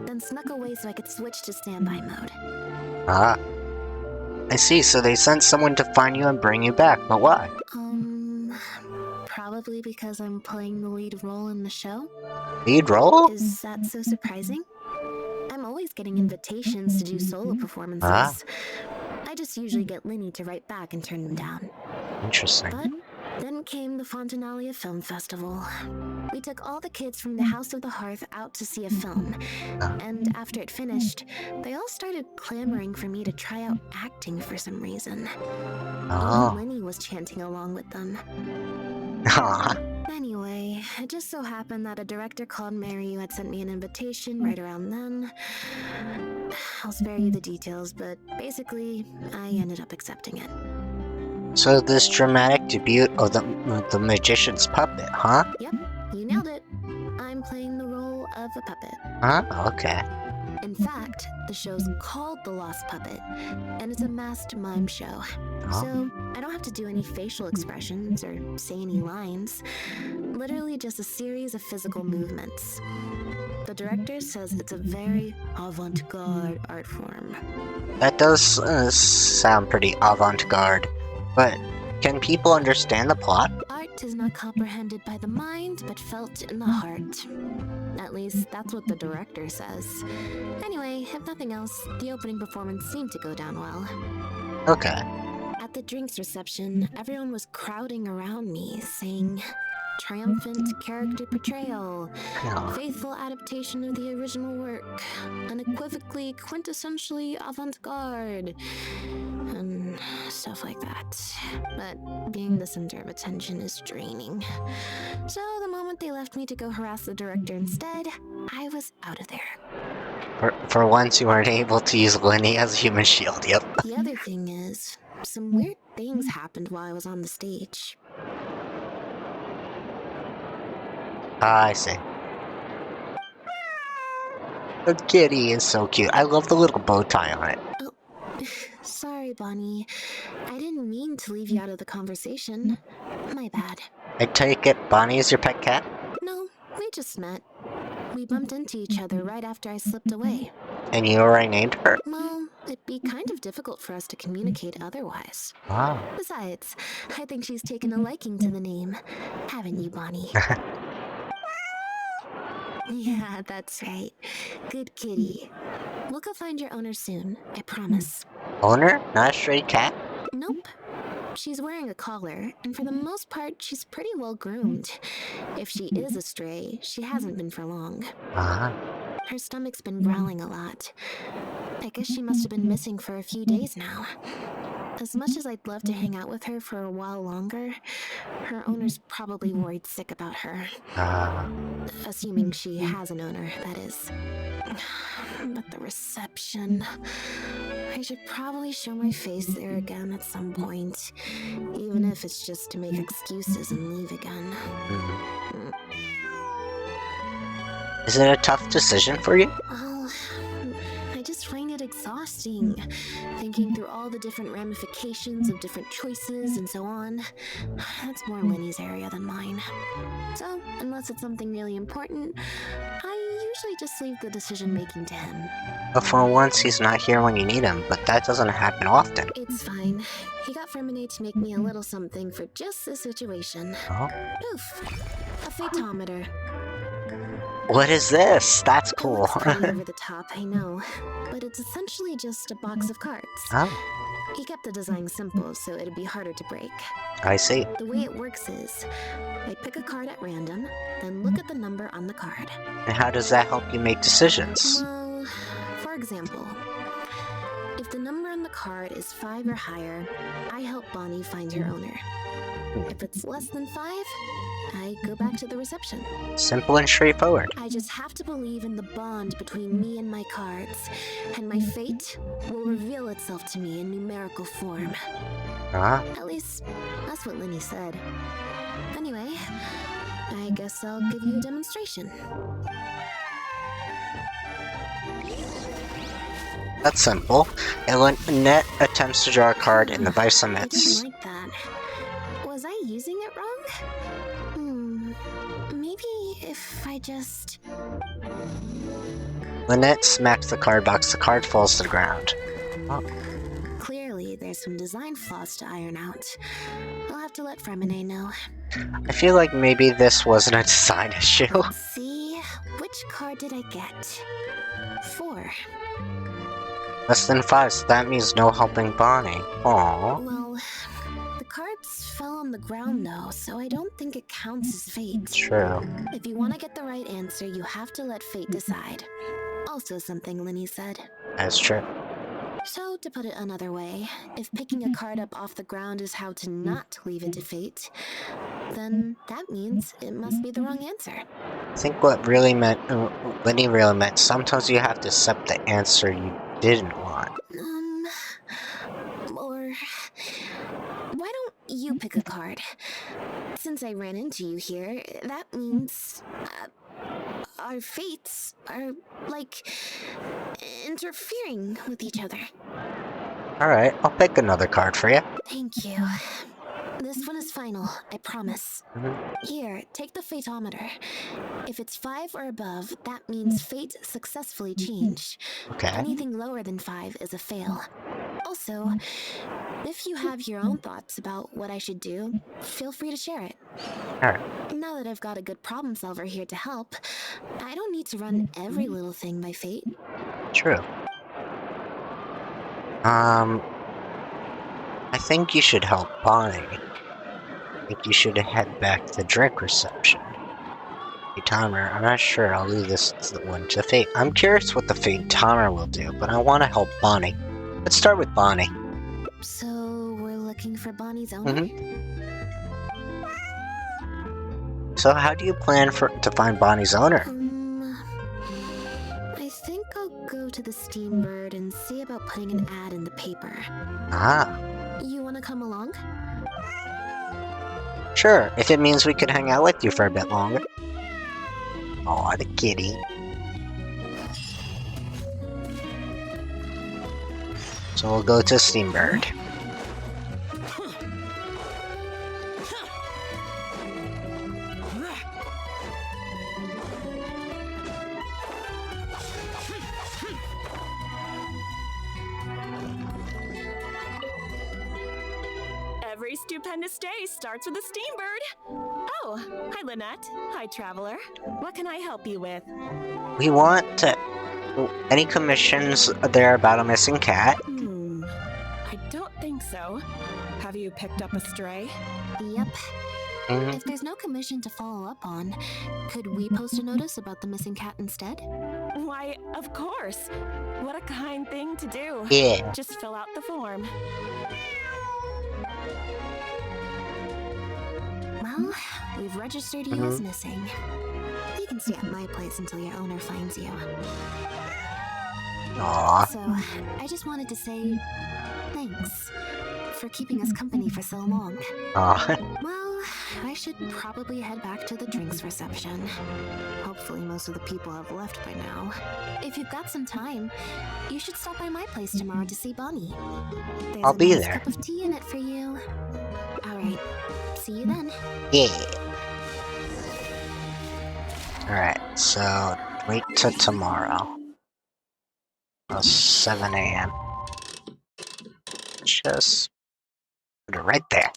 then snuck away so I could switch to standby mode. Ah. I see, so they sent someone to find you and bring you back, but why? Probably because I'm playing the lead role in the show. Lead role? Is that so surprising? I'm always getting invitations to do solo performances. Ah. I just usually get Linny to write back and turn them down. Interesting. But then came the Fontanalia Film Festival. We took all the kids from the House of the Hearth out to see a film. And after it finished, they all started clamoring for me to try out acting for some reason. Oh. Even Linny was chanting along with them. Aw. Anyway, it just so happened that a director called Mary who had sent me an invitation right around then. I'll spare you the details, but basically, I ended up accepting it. So this dramatic debut of the magician's puppet, huh? Yep, you nailed it. I'm playing the role of a puppet. Huh? Okay. In fact, the show's called The Lost Puppet, and it's a masked mime show. So, I don't have to do any facial expressions or say any lines. Literally just a series of physical movements. The director says it's a very avant-garde art form. That does sound pretty avant-garde, but can people understand the plot? Art is not comprehended by the mind, but felt in the heart. At least, that's what the director says. Anyway, if nothing else, the opening performance seemed to go down well. Okay. At the drinks reception, everyone was crowding around me, saying, "Triumphant character portrayal, Yeah. faithful adaptation of the original work, unequivocally, quintessentially avant-garde," and stuff like that. But being the center of attention is draining. So the moment they left me to go harass the director instead, I was out of there. For once, you weren't able to use Lenny as a human shield. Yep. The other thing is, some weird things happened while I was on the stage. I see. The kitty is so cute. I love the little bow tie on it. Oh, sorry, Bonnie. I didn't mean to leave you out of the conversation. My bad. I take it Bonnie is your pet cat? No, we just met. We bumped into each other right after I slipped away. And you already named her? Well, it'd be kind of difficult for us to communicate otherwise. Wow. Besides, I think she's taken a liking to the name. Haven't you, Bonnie? Yeah, that's right. Good kitty. We'll go find your owner soon, I promise. Owner? Not a stray cat? Nope. She's wearing a collar, and for the most part, she's pretty well groomed. If she is a stray, she hasn't been for long. Uh-huh. Her stomach's been growling a lot. I guess she must have been missing for a few days now. As much as I'd love to hang out with her for a while longer, her owner's probably worried sick about her. Assuming she has an owner, that is. But the reception... I should probably show my face there again at some point, even if it's just to make excuses and leave again. Is it a tough decision for you? Well, I just find it exhausting, thinking through all the different ramifications of different choices and so on. That's more Lenny's area than mine. So, unless it's something really important, I usually just leave the decision-making to him. But for once, he's not here when you need him, but that doesn't happen often. It's fine. He got Ferminate to make me a little something for just this situation. Oh. Poof! A photometer. What is this? That's It cool. looks pretty over the top, I know, but it's essentially just a box of cards. Oh, He kept the design simple, so it'd be harder to break. I see. The way it works is, I pick a card at random, then look at the number on the card. And how does that help you make decisions? Well, for example, if the number on the card is 5 or higher, I help Bonnie find her owner. If it's less than 5, I go back to the reception. Simple and straightforward. I just have to believe in the bond between me and my cards, and my fate will reveal itself to me in numerical form. Huh? At least, that's what Lenny said. Anyway, I guess I'll give you a demonstration. That's simple. Lynette attempts to draw a card and the vice I didn't submits. like that. Was I using it wrong? Maybe if I just... Lynette smacks the card box, the card falls to the ground. Clearly, there's some design flaws to iron out. I'll have to let Fremine know. I feel like maybe this wasn't a design issue. Let's see, which card did I get? 4. Less than 5, so that means no helping Bonnie. Aww. Well, the cards fell on the ground though, so I don't think it counts as fate. True. If you want to get the right answer, you have to let fate decide. Also something Lenny said. That's true. So, to put it another way, if picking a card up off the ground is how to not leave it to fate, then that means it must be the wrong answer. I think what he really meant, sometimes you have to accept the answer you didn't want. Or why don't you pick a card? Since I ran into you here, that means our fates are like interfering with each other. Alright, I'll pick another card for you. Thank you. This one is final, I promise. Here, take the fatometer. If it's 5 or above, that means fate successfully changed. Okay. Anything lower than 5 is a fail. Also, if you have your own thoughts about what I should do, feel free to share it. Alright. Now that I've got a good problem solver here to help, I don't need to run every little thing by fate. True. I think you should help Bonnie. I think you should head back to the drink reception. The timer, I'm not sure. I'll leave this one to Fate. I'm curious what the Fate timer will do, but I want to help Bonnie. Let's start with Bonnie. So, we're looking for Bonnie's owner? So how do you plan to find Bonnie's owner? I think I'll go to the Steambird and see about putting an ad in the paper. Ah. You wanna come along? Sure, if it means we could hang out with you for a bit longer. Aw, the kitty. So we'll go to Steambird. Every stupendous day starts with a Steambird. Oh, hi Lynette. Hi Traveler. What can I help you with? We want to... Any commissions there about a missing cat? I don't think so. Have you picked up a stray? Yep. If there's no commission to follow up on, could we post a notice about the missing cat instead? Why, of course. What a kind thing to do. Yeah. Just fill out the form. Well, we've registered you as missing. You can stay at my place until your owner finds you. Aww. So, I just wanted to say thanks for keeping us company for so long. Aw. Well, I should probably head back to the drinks reception. Hopefully most of the people have left by now. If you've got some time, you should stop by my place tomorrow to see Bonnie. There's I'll be a nice there. cup of tea in it for you. Alright, see you then. Yeah. Alright, so wait till tomorrow. 7 a.m. Just put it right there.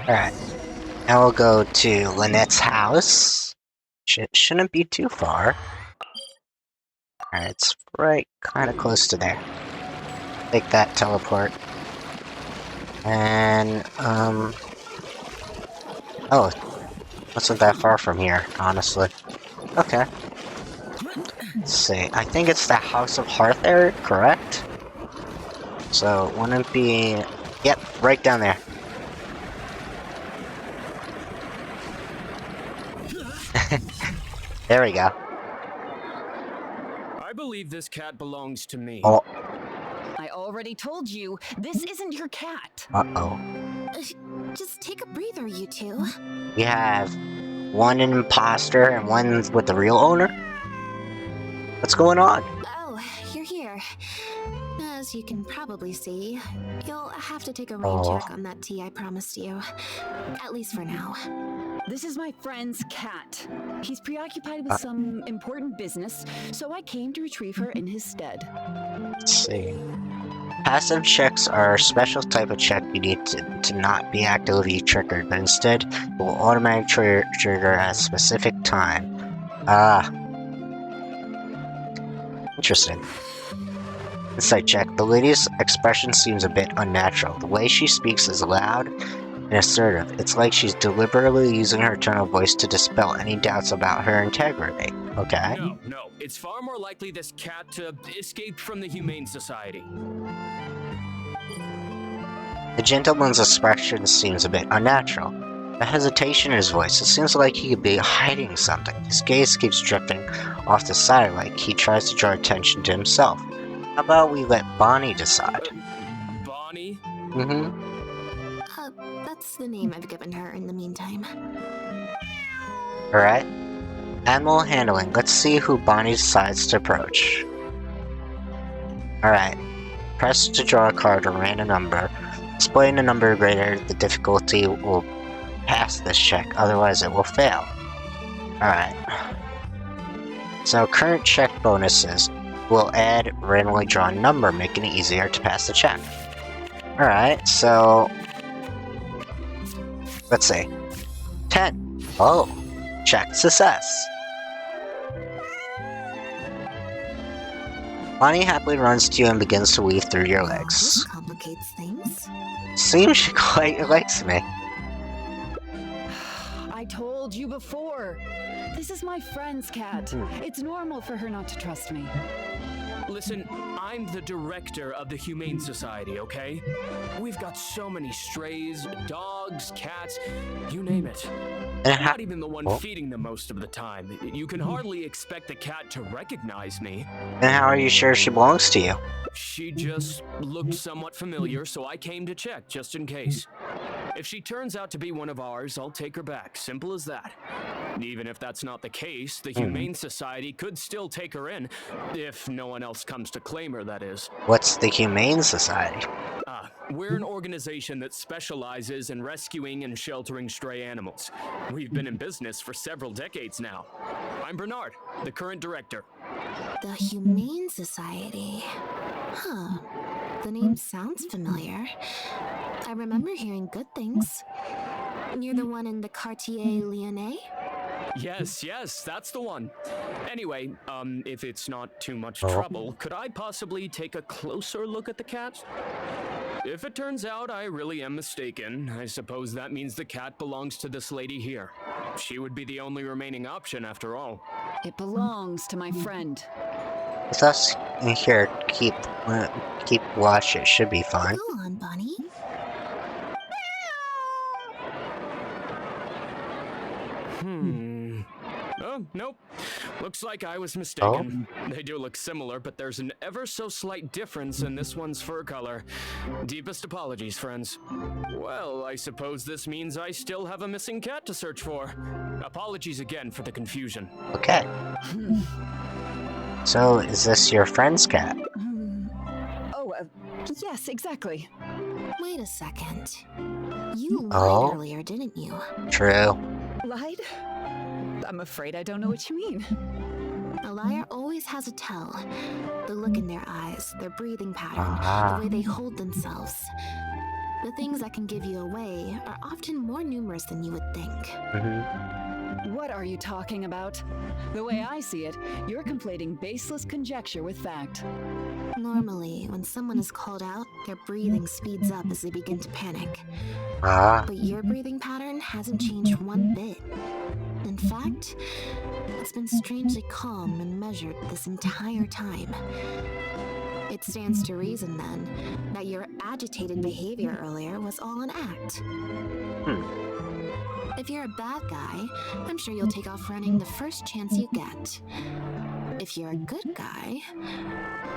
Alright, now we'll go to Lynette's house. Shouldn't be too far. Alright, it's right kind of close to there. Take that teleport. And, oh, wasn't that far from here, honestly. Okay. Let's see, I think it's the House of Hearth area, correct? So, wouldn't it be... Yep, right down there. There we go. I believe this cat belongs to me. Oh. I already told you, this isn't your cat. Uh-oh. Just take a breather, you two. We have one imposter and one with the real owner? What's going on? Oh, you're here. As you can probably see, you'll have to take a rain check on that tea I promised you. At least for now. This is my friend's cat. He's preoccupied with some important business, so I came to retrieve her in his stead. Let's see. Passive checks are a special type of check you need to not be actively triggered, but instead will automatically trigger at a specific time. Ah. Interesting. Insight check. The lady's expression seems a bit unnatural. The way she speaks is loud and assertive. It's like she's deliberately using her tone of voice to dispel any doubts about her integrity. Okay. No. It's far more likely this cat escaped from the Humane Society. The gentleman's expression seems a bit unnatural. The hesitation in his voice, it seems like he could be hiding something. His gaze keeps drifting off the side like he tries to draw attention to himself. How about we let Bonnie decide? Bonnie? That's the name I've given her in the meantime. Alright. Animal handling. Let's see who Bonnie decides to approach. Alright. Press to draw a card or random number. Displaying a number greater, the difficulty will pass this check, otherwise it will fail. Alright. So current check bonuses will add randomly drawn number, making it easier to pass the check. Alright, so let's see. 10. Oh, check success. Bonnie happily runs to you and begins to weave through your legs. This complicates things. Seems she quite likes me. I told you before. This is my friend's cat. It's normal for her not to trust me. Listen, I'm the director of the Humane Society, okay? We've got so many strays, dogs, cats, you name it. I'm not even the one feeding them most of the time. You can hardly expect the cat to recognize me. And how are you sure she belongs to you? She just looked somewhat familiar, so I came to check, just in case. If she turns out to be one of ours, I'll take her back. Simple as that. Even if that's not the case, the Humane Society could still take her in, if no one else comes to claim her, that is. What's the Humane Society? We're an organization that specializes in rescuing and sheltering stray animals. We've been in business for several decades now. I'm Bernard, the current director. The Humane Society. Huh. The name sounds familiar. I remember hearing good things. You're the one in the Quartier Lyonnais? Yes, that's the one. Anyway, if it's not too much trouble, could I possibly take a closer look at the cat? If it turns out I really am mistaken, I suppose that means the cat belongs to this lady here. She would be the only remaining option after all. It belongs to my friend. With us in here, keep watch, it should be fine. Go on, Bonnie. Oh, nope. Looks like I was mistaken. They do look similar, but there's an ever so slight difference in this one's fur color. Deepest apologies, friends. Well, I suppose this means I still have a missing cat to search for. Apologies again for the confusion. Okay. So, is this your friend's cat? Yes, exactly. Wait a second. You lied earlier, didn't you? True. Lied? I'm afraid I don't know what you mean. A liar always has a tell. The look in their eyes, their breathing pattern, the way they hold themselves. The things that can give you away are often more numerous than you would think. What are you talking about? The way I see it, you're conflating baseless conjecture with fact. Normally, when someone is called out, their breathing speeds up as they begin to panic. But your breathing pattern hasn't changed one bit. In fact, it's been strangely calm and measured this entire time. It stands to reason, then, that your agitated behavior earlier was all an act. If you're a bad guy, I'm sure you'll take off running the first chance you get. If you're a good guy,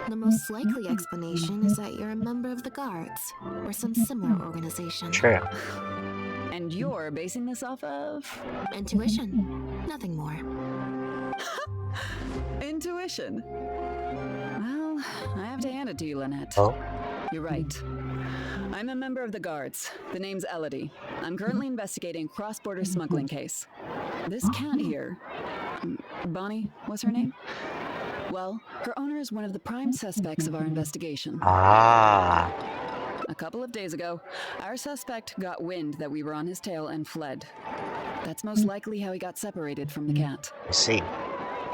the most likely explanation is that you're a member of the Guards, or some similar organization. True. And you're basing this off of? Intuition. Nothing more. Intuition. Well, I have to hand it to you, Lynette. You're right. I'm a member of the Guards. The name's Elodie. I'm currently investigating a cross-border smuggling case. This cat here, Bonnie, what's her name? Well, her owner is one of the prime suspects of our investigation. Ah. A couple of days ago, our suspect got wind that we were on his tail and fled. That's most likely how he got separated from the cat. I see.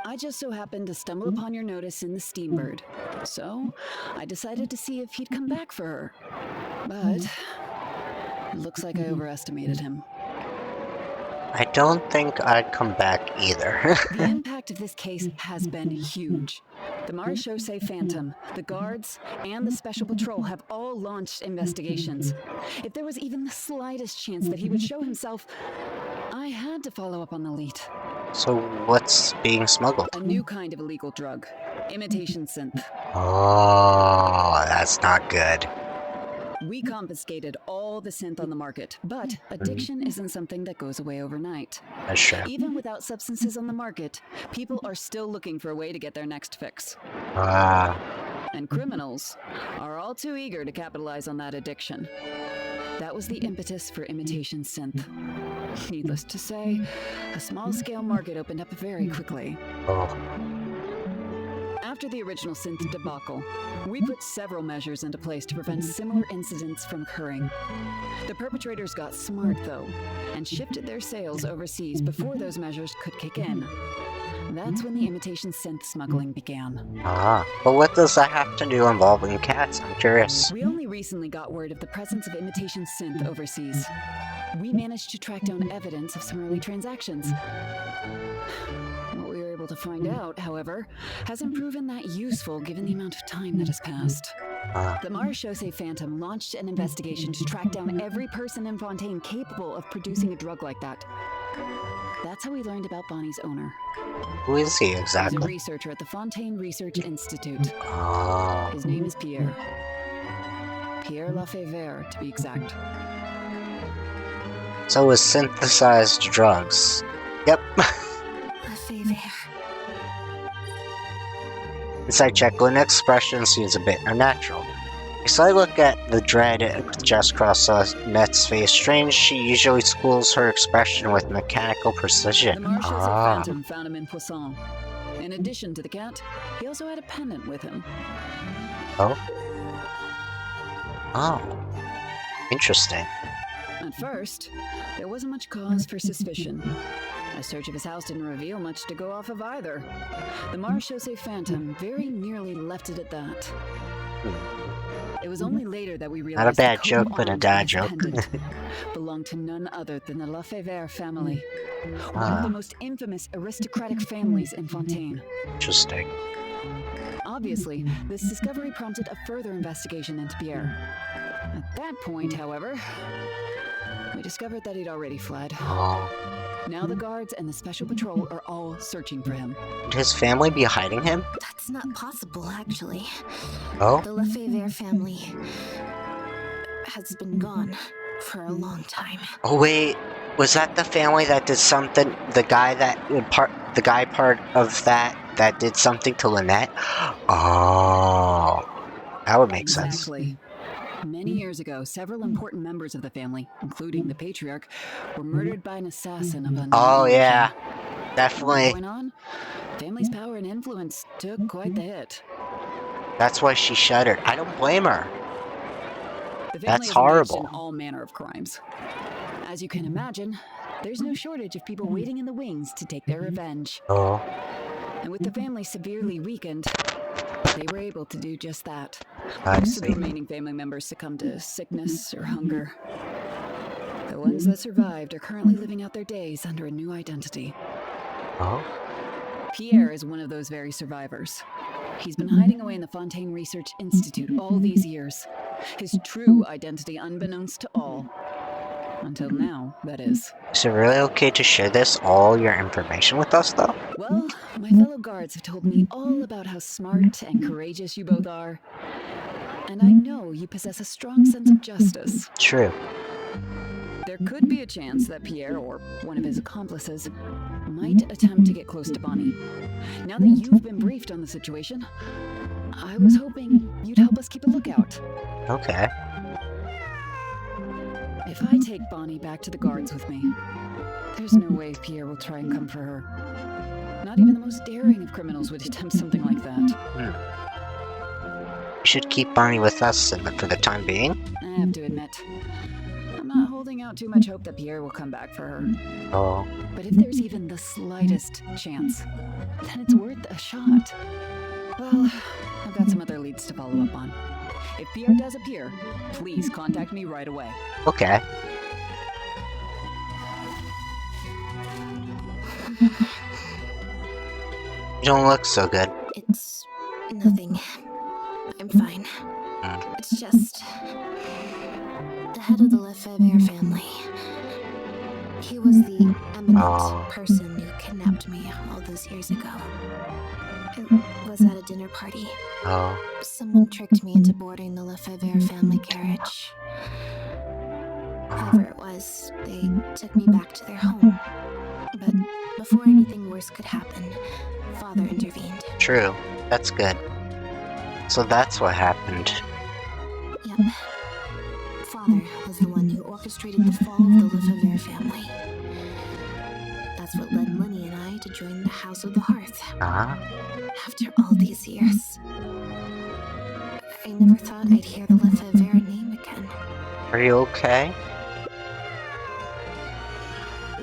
I just so happened to stumble upon your notice in the Steambird. So, I decided to see if he'd come back for her. But it looks like I overestimated him. I don't think I'd come back either. The impact of this case has been huge. The Marechaussee Phantom, the guards, and the Special Patrol have all launched investigations. If there was even the slightest chance that he would show himself, I had to follow up on the lead. So what's being smuggled? A new kind of illegal drug. Imitation synth. Oh, that's not good. We confiscated all the synth on the market, but addiction isn't something that goes away overnight. That's true. Even without substances on the market, people are still looking for a way to get their next fix. And criminals are all too eager to capitalize on that addiction. That was the impetus for imitation synth. Needless to say, a small-scale market opened up very quickly. Oh. After the original synth debacle, we put several measures into place to prevent similar incidents from occurring. The perpetrators got smart, though, and shifted their sales overseas before those measures could kick in. That's when the imitation synth smuggling began. But what does that have to do involving cats? I'm curious. We only recently got word of the presence of imitation synth overseas. We managed to track down evidence of some early transactions. What we were able to find out, however, hasn't proven that useful given the amount of time that has passed. The Marechaussee Phantom launched an investigation to track down every person in Fontaine capable of producing a drug like that. That's how we learned about Bonnie's owner. Who is he exactly? He's a researcher at the Fontaine Research Institute. Oh. His name is Pierre. Pierre Lafayette, to be exact. So with synthesized drugs. Yep. Inside check, Lynette's expression seems a bit unnatural. As I look at the dread just across Lynette's face, strange she usually schools her expression with mechanical precision. The Marechaussee Phantom found him in Poisson. In addition to the cat, he also had a pendant with him. Oh? Oh. Interesting. At first, there wasn't much cause for suspicion. A search of his house didn't reveal much to go off of either. The Marechaussee Phantom very nearly left it at that. It was only later that we realized Not a bad the coat joke, of but a arms dad on his joke. pendant belonged to none other than the Lafayette family, one of the most infamous aristocratic families in Fontaine. Interesting. Obviously, this discovery prompted a further investigation into Pierre. At that point, however, we discovered that he'd already fled. Oh. Now the guards and the Special Patrol are all searching for him. Would his family be hiding him? That's not possible, actually. Oh? The Lafayette family has been gone for a long time. Oh wait, was that the family that did something? The guy part of that did something to Lynette? Oh, that would make sense. Exactly. Many years ago, several important members of the family, including the patriarch, were murdered by an assassin of unknown Oh origin. yeah, From definitely. that point on, family's power and influence took quite the hit. That's why she shuddered. I don't blame her. The family That's is engaged horrible. in all manner of crimes. As you can imagine, there's no shortage of people waiting in the wings to take their revenge. Oh. And with the family severely weakened, they were able to do just that. I Most of the see. remaining family members succumbed to sickness or hunger. The ones that survived are currently living out their days under a new identity. Oh. Pierre is one of those very survivors. He's been hiding away in the Fontaine Research Institute all these years. His true identity unbeknownst to all. Until now, that is. Is it really okay to share all your information with us, though? Well, my fellow guards have told me all about how smart and courageous you both are. And I know you possess a strong sense of justice. True. There could be a chance that Pierre, or one of his accomplices, might attempt to get close to Bonnie. Now that you've been briefed on the situation, I was hoping you'd help us keep a lookout. Okay. If I take Bonnie back to the guards with me, there's no way Pierre will try and come for her. Not even the most daring of criminals would attempt something like that. We should keep Bonnie with us for the time being. I have to admit, I'm not holding out too much hope that Pierre will come back for her. Oh. But if there's even the slightest chance, then it's worth a shot. Well, I've got some other leads to follow up on. If Pierre does appear, please contact me right away. Okay. You don't look so good. It's nothing. I'm fine. It's just the head of the Lefebvre family. He was the eminent person who kidnapped me all those years ago. It was at a dinner party. Someone tricked me into boarding the Lefebvre family carriage. Whoever it was, they took me back to their home. But before anything worse could happen, Father intervened. True. That's good. So that's what happened. Yep. Father was the one who orchestrated the fall of the Lefebvre family. That's what led Lenny and I to join the House of the Hearth. After all these years, I never thought I'd hear the Lefebvre name again. Are you okay?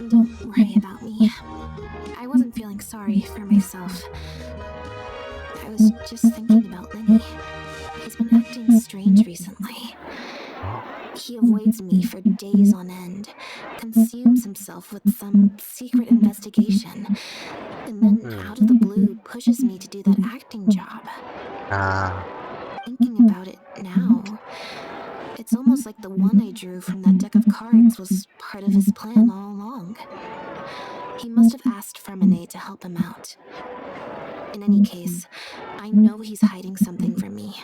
Don't worry about me. I wasn't feeling sorry for myself. I was just thinking about Lenny. He's been acting strange recently. He avoids me for days on end, consumes himself with some secret investigation, and then out of the blue pushes me to do that acting job. Thinking about it now, it's almost like the one I drew from that deck of cards was part of his plan all along. He must have asked Fermine to help him out. In any case, I know he's hiding something from me.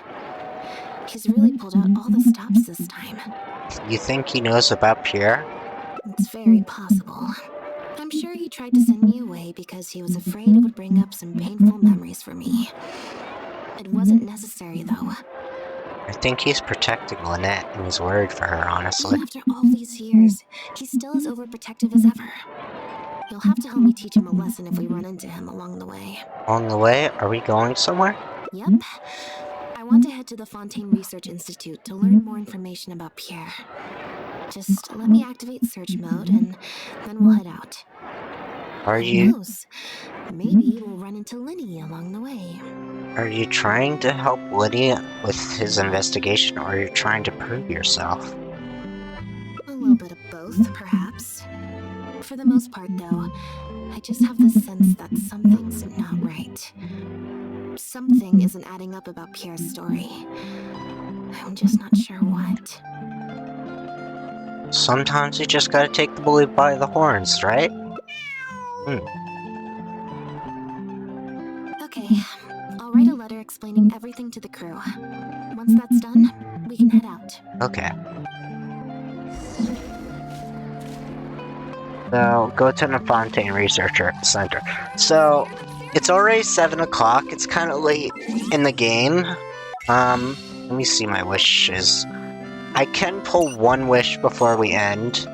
He's really pulled out all the stops this time. You think he knows about Pierre? It's very possible. I'm sure he tried to send me away because he was afraid it would bring up some painful memories for me. It wasn't necessary, though. I think he's protecting Lynette and he's worried for her, honestly. Even after all these years, he's still as overprotective as ever. You'll have to help me teach him a lesson if we run into him along the way. On the way? Are we going somewhere? Yep. I want to head to the Fontaine Research Institute to learn more information about Pierre. Just let me activate search mode and then we'll head out. Who knows? Maybe we'll run into Lenny along the way. Are you trying to help Lenny with his investigation, or are you trying to prove yourself? A little bit of both, perhaps. For the most part, though, I just have the sense that something's not right. Something isn't adding up about Pierre's story. I'm just not sure what. Sometimes you just gotta take the bull by the horns, right? Okay, I'll write a letter explaining everything to the crew. Once that's done, we can head out. Okay. So, go to the Fontaine Research Center. So, it's already 7 o'clock. It's kind of late in the game. Let me see my wishes. I can pull one wish before we end.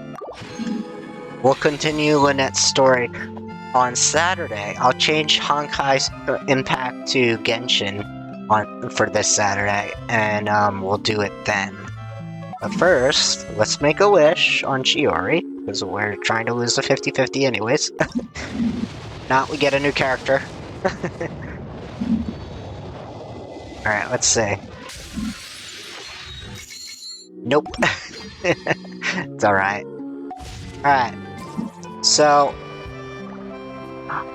We'll continue Lynette's story on Saturday. I'll change Honkai's impact to Genshin for this Saturday, and we'll do it then. But first, let's make a wish on Chiori, because we're trying to lose the 50-50 anyways. Now we get a new character. Alright, let's see. Nope. It's alright. Alright. So,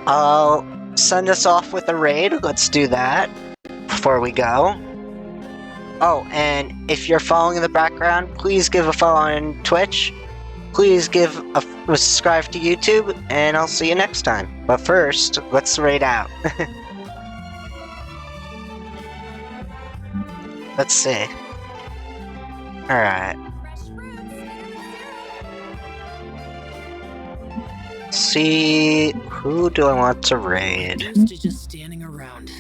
I'll send us off with a raid. Let's do that before we go. Oh, and if you're following in the background, please give a follow on Twitch. Please give a subscribe to YouTube, and I'll see you next time. But first, let's raid out. Let's see. Alright. See, who do I want to raid? Used to just standing around.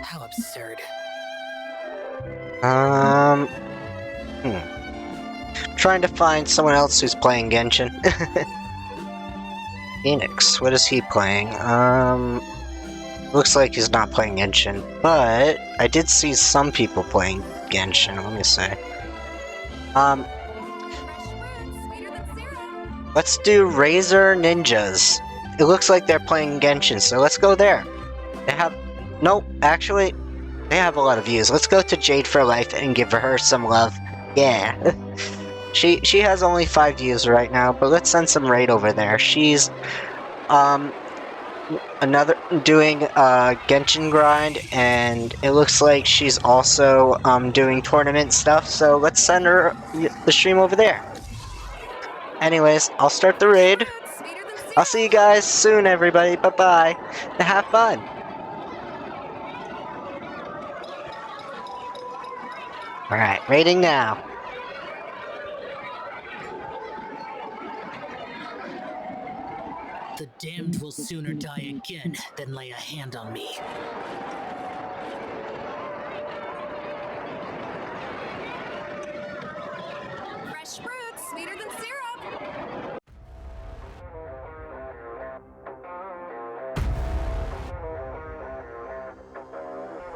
How absurd. Trying to find someone else who's playing Genshin. Phoenix, what is he playing? Looks like he's not playing Genshin, but I did see some people playing Genshin. Let me see. Let's do Razor Ninjas. It looks like they're playing Genshin, so let's go there. They have... Nope, actually, they have a lot of views. Let's go to Jade for Life and give her some love. Yeah. She has only 5 views right now, but let's send some raid over there. She's another doing Genshin grind, and it looks like she's also doing tournament stuff, so let's send her the stream over there. Anyways, I'll start the raid. I'll see you guys soon, everybody. Bye-bye. And have fun. Alright, raiding now. The damned will sooner die again than lay a hand on me. Fresh fruits, sweeter than